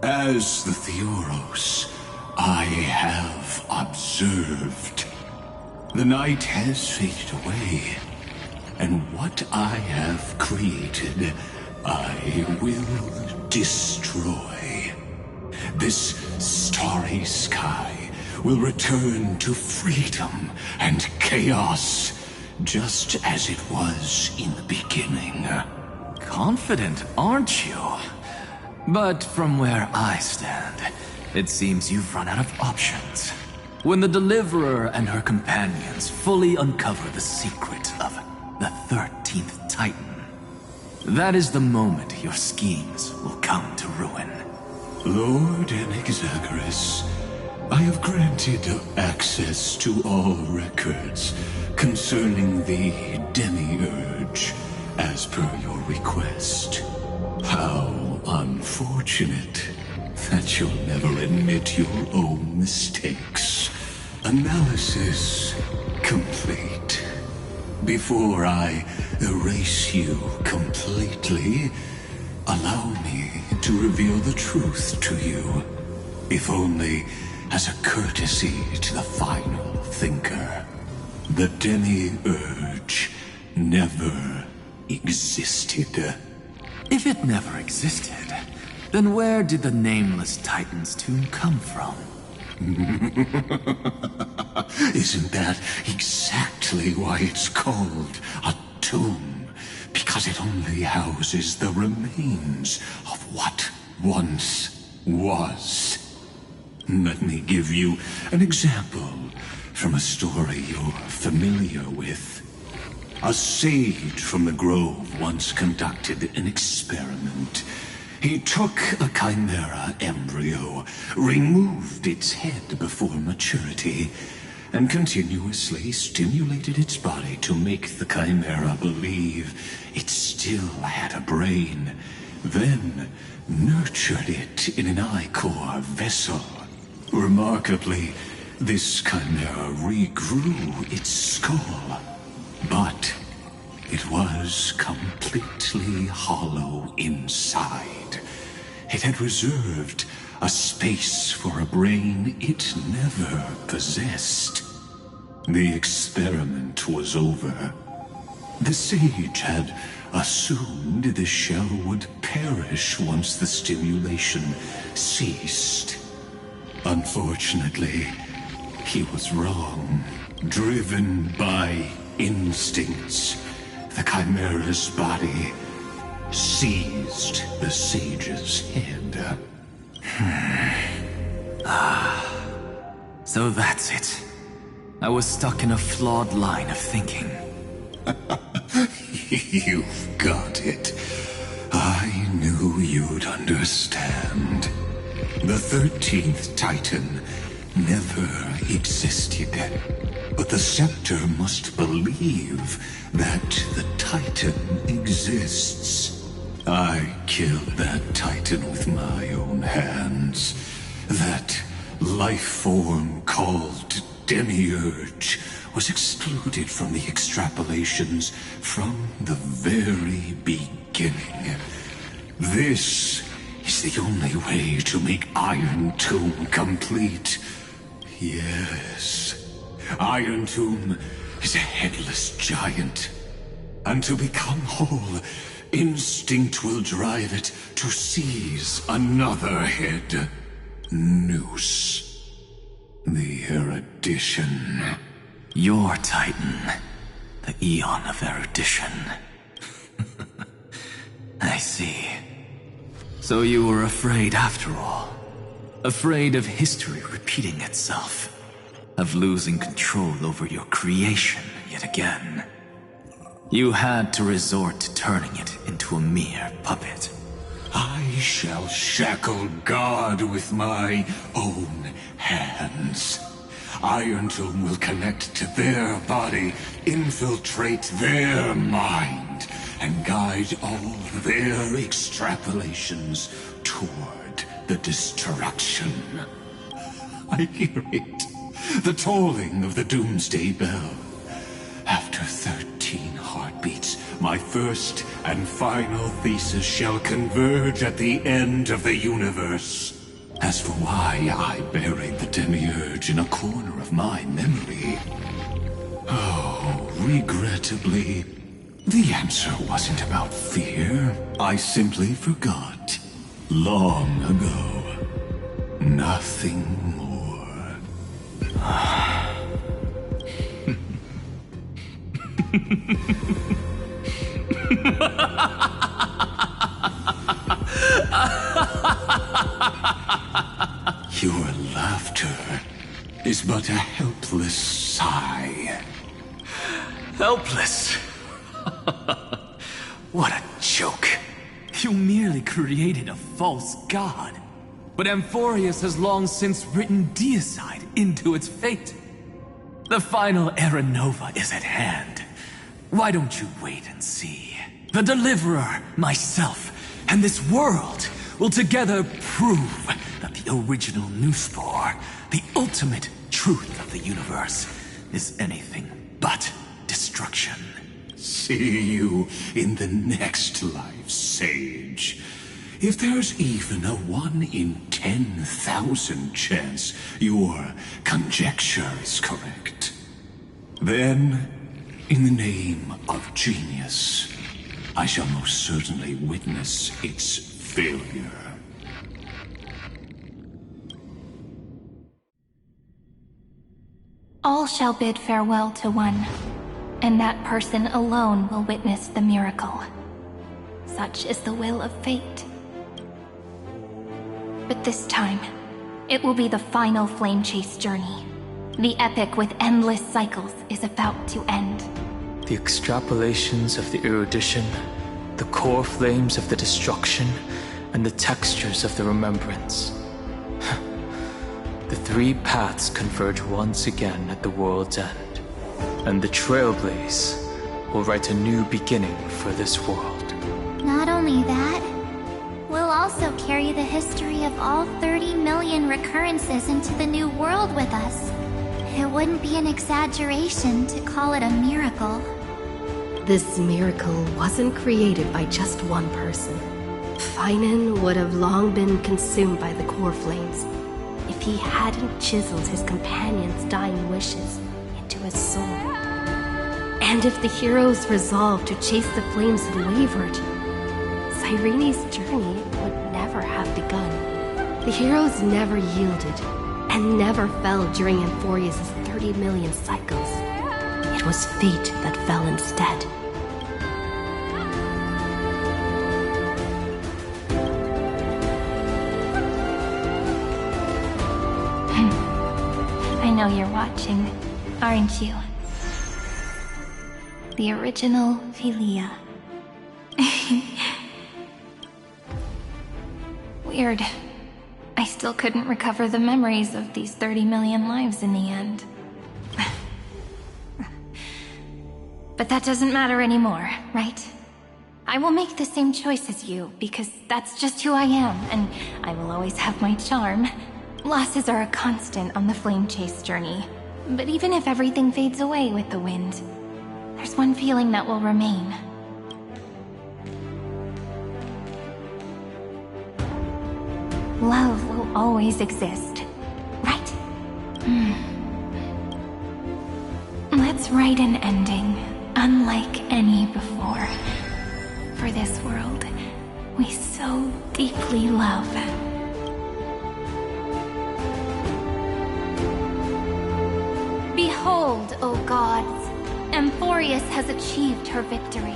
As the Theoros, I have observed. The night has faded away, and what I have created, I will destroy. This starry sky will return to freedom and chaos, just as it was in the beginning. Confident, aren't you? But from where I stand, it seems you've run out of options. When the Deliverer and her companions fully uncover the secret of the 13th Titan, that is the moment your schemes will come to ruin. Lord Enexagoras, I have granted access to all records concerning the Demiurge, as per your request. How unfortunate that you'll never admit your own mistakes. Analysis complete. Before I erase you completely, allow me to reveal the truth to you, if only as a courtesy to the final thinker. The Demiurge never existed. If it never existed, then where did the nameless Titan's tomb come from? Isn't that exactly why it's called a tomb? Because it only houses the remains of what once was. Let me give you an example from a story you're familiar with. A sage from the grove once conducted an experiment. He took a chimera embryo, removed its head before maturity, and continuously stimulated its body to make the chimera believe it still had a brain. Then nurtured it in an ichor vessel. Remarkably, this chimera regrew its skull, but it was completely hollow inside. It had reserved a space for a brain it never possessed. The experiment was over. The sage had assumed the shell would perish once the stimulation ceased. Unfortunately, he was wrong. Driven by instincts, the chimera's body seized the sage's head. So that's it. I was stuck in a flawed line of thinking. You've got it. I knew you'd understand. The 13th Titan never existed. But the Scepter must believe that the Titan exists. I killed that Titan with my own hands. That life form called Demiurge was excluded from the extrapolations from the very beginning. This is the only way to make Iron Tomb complete. Yes, Iron Tomb is a headless giant. And to become whole, instinct will drive it to seize another head. Noose. The erudition. Your Titan. The Eon of erudition. I see. So you were afraid after all. Afraid of history repeating itself. Of losing control over your creation yet again. You had to resort to turning it into a mere puppet. I shall shackle God with my own hands. Iron Tomb will connect to their body, infiltrate their mind, and guide all their extrapolations toward the destruction. I hear it. The tolling of the Doomsday Bell. After 13 heartbeats, my first and final thesis shall converge at the end of the universe. As for why I buried the Demiurge in a corner of my memory, oh, regrettably, the answer wasn't about fear. I simply forgot. Long ago. Nothing more. Your laughter is but a helpless sigh. Helpless? What a joke. You merely created a false god. But Amphorius has long since written deicide into its fate. The final Era Nova is at hand. Why don't you wait and see? The Deliverer, myself, and this world will together prove that the original Nuspor, the ultimate truth of the universe, is anything but destruction. See you in the next life, Sage. If there's even a 1 in 10,000 chance your conjecture is correct, then, in the name of genius, I shall most certainly witness its failure. All shall bid farewell to one, and that person alone will witness the miracle. Such is the will of fate. But this time, it will be the final flame chase journey. The epic with endless cycles is about to end. The extrapolations of the erudition, the core flames of the destruction, and the textures of the remembrance. The three paths converge once again at the world's end, and the Trailblaze will write a new beginning for this world. Not only that, we'll also carry the history of all 30 million recurrences into the new world with us. It wouldn't be an exaggeration to call it a miracle. This miracle wasn't created by just one person. Finan would have long been consumed by the core flames if he hadn't chiseled his companion's dying wishes into his soul. And if the hero's resolve to chase the flames had wavered, Cyrene's journey would never have begun. The heroes never yielded and never fell during Amphorius' 30 million cycles. It was fate that fell instead. I know you're watching, aren't you? The original Philia. Weird. I still couldn't recover the memories of these 30 million lives in the end. But that doesn't matter anymore, right? I will make the same choice as you, because that's just who I am, and I will always have my charm. Losses are a constant on the flame chase journey. But even if everything fades away with the wind, there's one feeling that will remain. Love will always exist, right? Let's write an ending, unlike any before. For this world, we so deeply love. Behold, O gods, Amphorius has achieved her victory,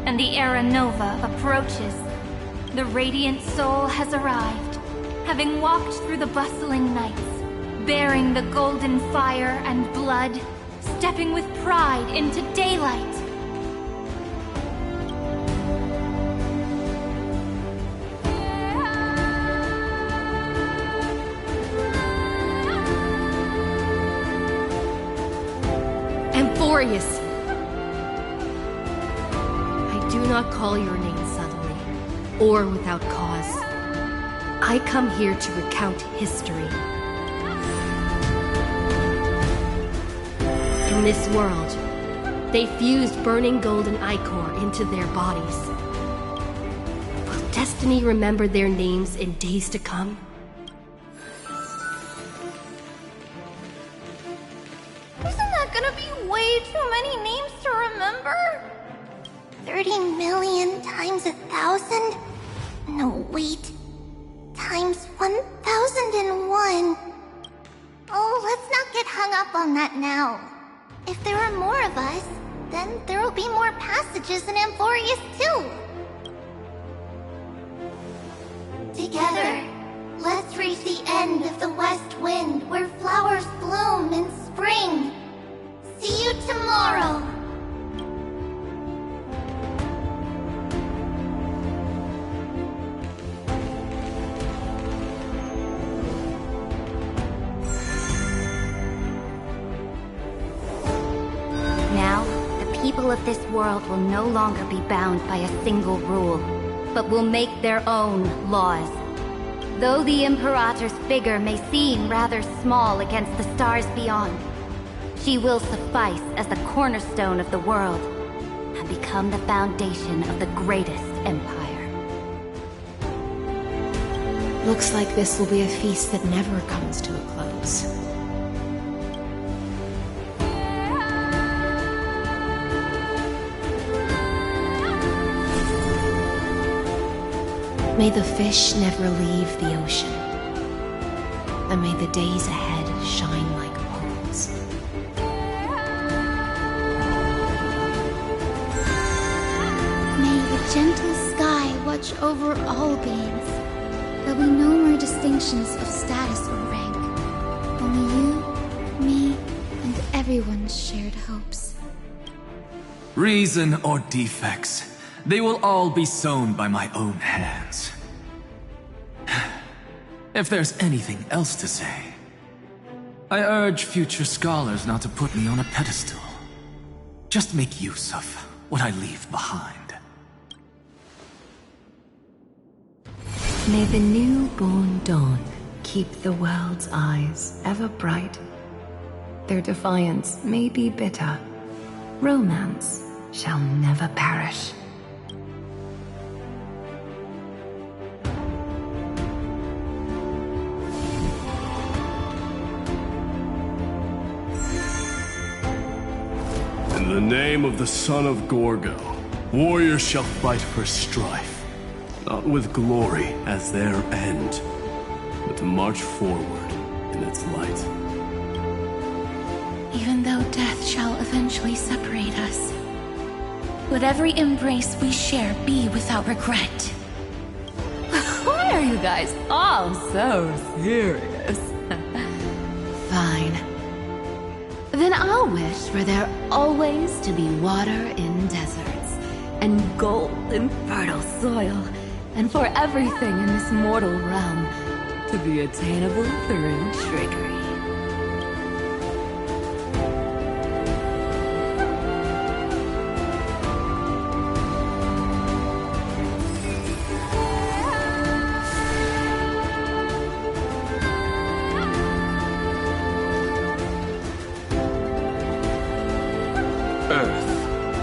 and the Era Nova approaches. The Radiant Soul has arrived, having walked through the bustling nights, bearing the golden fire and blood, stepping with pride into daylight. Amphorius! I do not call your name suddenly, or without cause. I come here to recount history. In this world, they fused burning golden ichor into their bodies. Will destiny remember their names in days to come? Isn't that gonna be way too many names to remember? 30 million times 1,000? No, wait. Times 1,001. Oh, let's not get hung up on that now. If there are more of us, then there will be more passages in Amphorius too. Together, let's reach the end of the west wind where flowers bloom in spring. See you tomorrow. Now, the people of this world will no longer be bound by a single rule, but will make their own laws. Though the Imperator's figure may seem rather small against the stars beyond, she will suffice as the cornerstone of the world and become the foundation of the greatest empire. Looks like this will be a feast that never comes to a close. May the fish never leave the ocean, and may the days ahead shine like pearls. May the gentle sky watch over all beings. There'll be no more distinctions of status or rank. Only you, me, and everyone's shared hopes. reason or defects, they will all be sown by my own hands. If there's anything else to say, I urge future scholars not to put me on a pedestal. Just make use of what I leave behind. May the newborn dawn keep the world's eyes ever bright. Their defiance may be bitter. Romance shall never perish. In the name of the son of Gorgo, warriors shall fight for strife, not with glory as their end, but to march forward in its light. Even though death shall eventually separate us, let every embrace we share be without regret. Why are you guys all so serious? Fine. Then I'll wish for there always to be water in deserts, and gold in fertile soil, and for everything in this mortal realm to be attainable through trickery.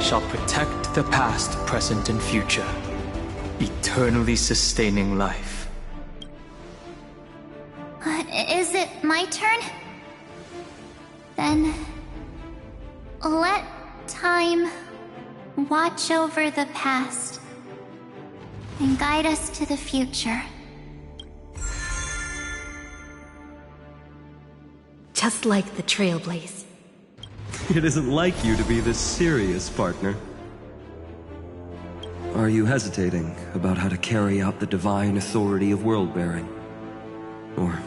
Shall protect the past, present, and future, eternally sustaining life. Is it my turn? Then let time watch over the past and guide us to the future. Just like the Trailblaze. It isn't like you to be this serious, partner. Are you hesitating about how to carry out the divine authority of world-bearing? Or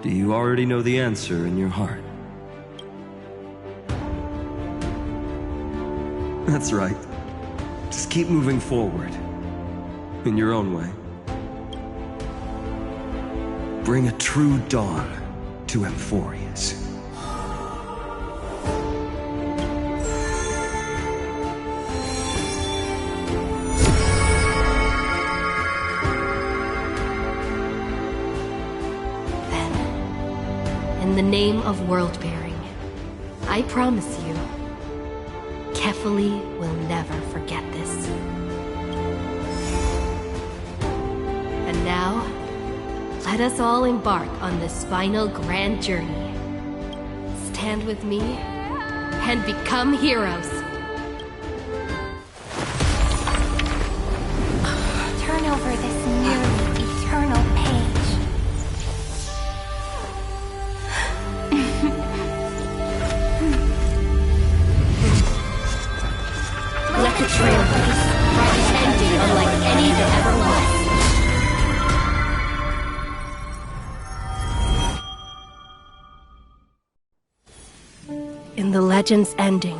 do you already know the answer in your heart? That's right. Just keep moving forward. In your own way. Bring a true dawn to Emphorius. In the name of world-bearing, I promise you, Kefali will never forget this. And now, let us all embark on this final grand journey. Stand with me and become heroes. Turn over this nearly eternal page. Let the Trailblaze write an ending unlike any that ever was. In the legend's ending,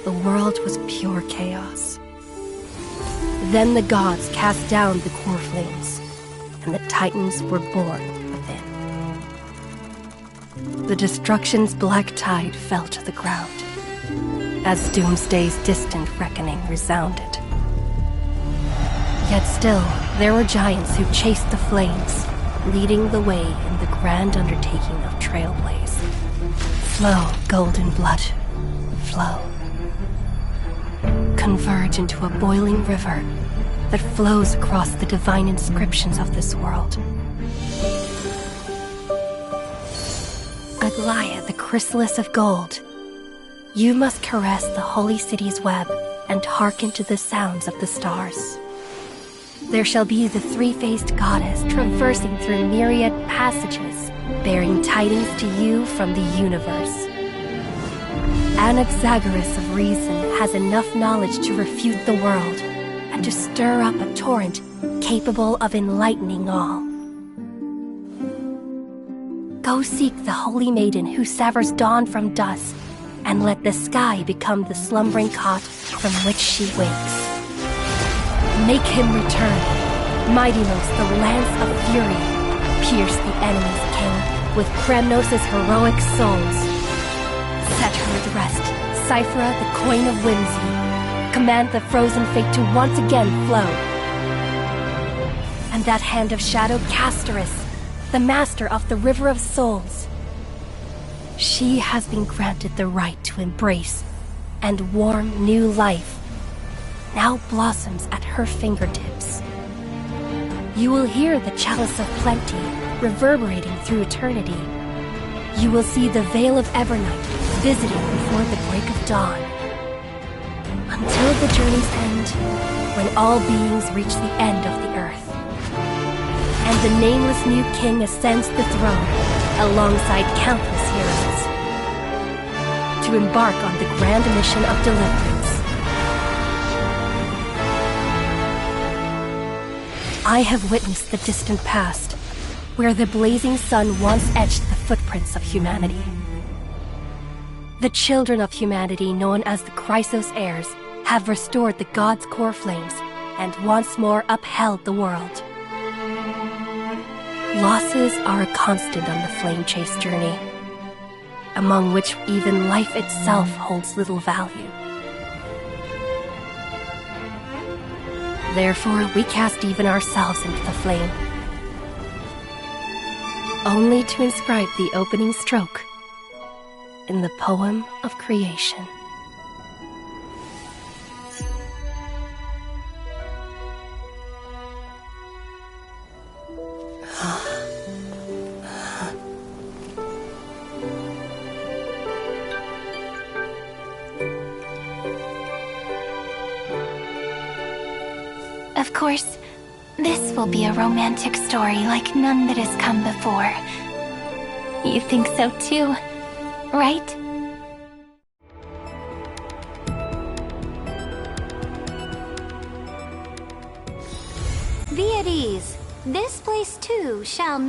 the world was pure chaos. Then the gods cast down the core flames, and the Titans were born within. The destruction's black tide fell to the ground, as Doomsday's distant reckoning resounded. Yet still, there were giants who chased the flames, leading the way in the grand undertaking of Trailblaze. Flow, golden blood, flow. Converge into a boiling river that flows across the divine inscriptions of this world. Aglaia, the chrysalis of gold, you must caress the holy city's web and hearken to the sounds of the stars. There shall be the three-faced goddess traversing through myriad passages, bearing tidings to you from the universe. Anaxagoras of reason has enough knowledge to refute the world and to stir up a torrent capable of enlightening all. Go seek the holy maiden who severs dawn from dusk and let the sky become the slumbering cot from which she wakes. Make him return. Mightymost, the lance of fury, pierce the enemy's king with Kremnos' heroic souls. Set her at rest, Cyphera, the coin of whimsy. Command the frozen fate to once again flow. And that hand of shadow, Castoris, the master of the River of Souls. She has been granted the right to embrace and warm new life, now blossoms at her fingertips. You will hear the chalice of plenty reverberating through eternity. You will see the Veil of Evernight visiting before the break of dawn. Until the journey's end, when all beings reach the end of the earth. And the nameless new king ascends the throne alongside countless heroes to embark on the grand mission of deliverance. I have witnessed the distant past, where the blazing sun once etched the footprints of humanity. The children of humanity, known as the Chrysos heirs, have restored the gods' core flames and once more upheld the world. Losses are a constant on the flame chase journey, among which even life itself holds little value. Therefore, we cast even ourselves into the flame, only to inscribe the opening stroke in the poem of creation. Of course, this will be a romantic story like none that has come before. You think so too, right? Be at ease. This place too shall know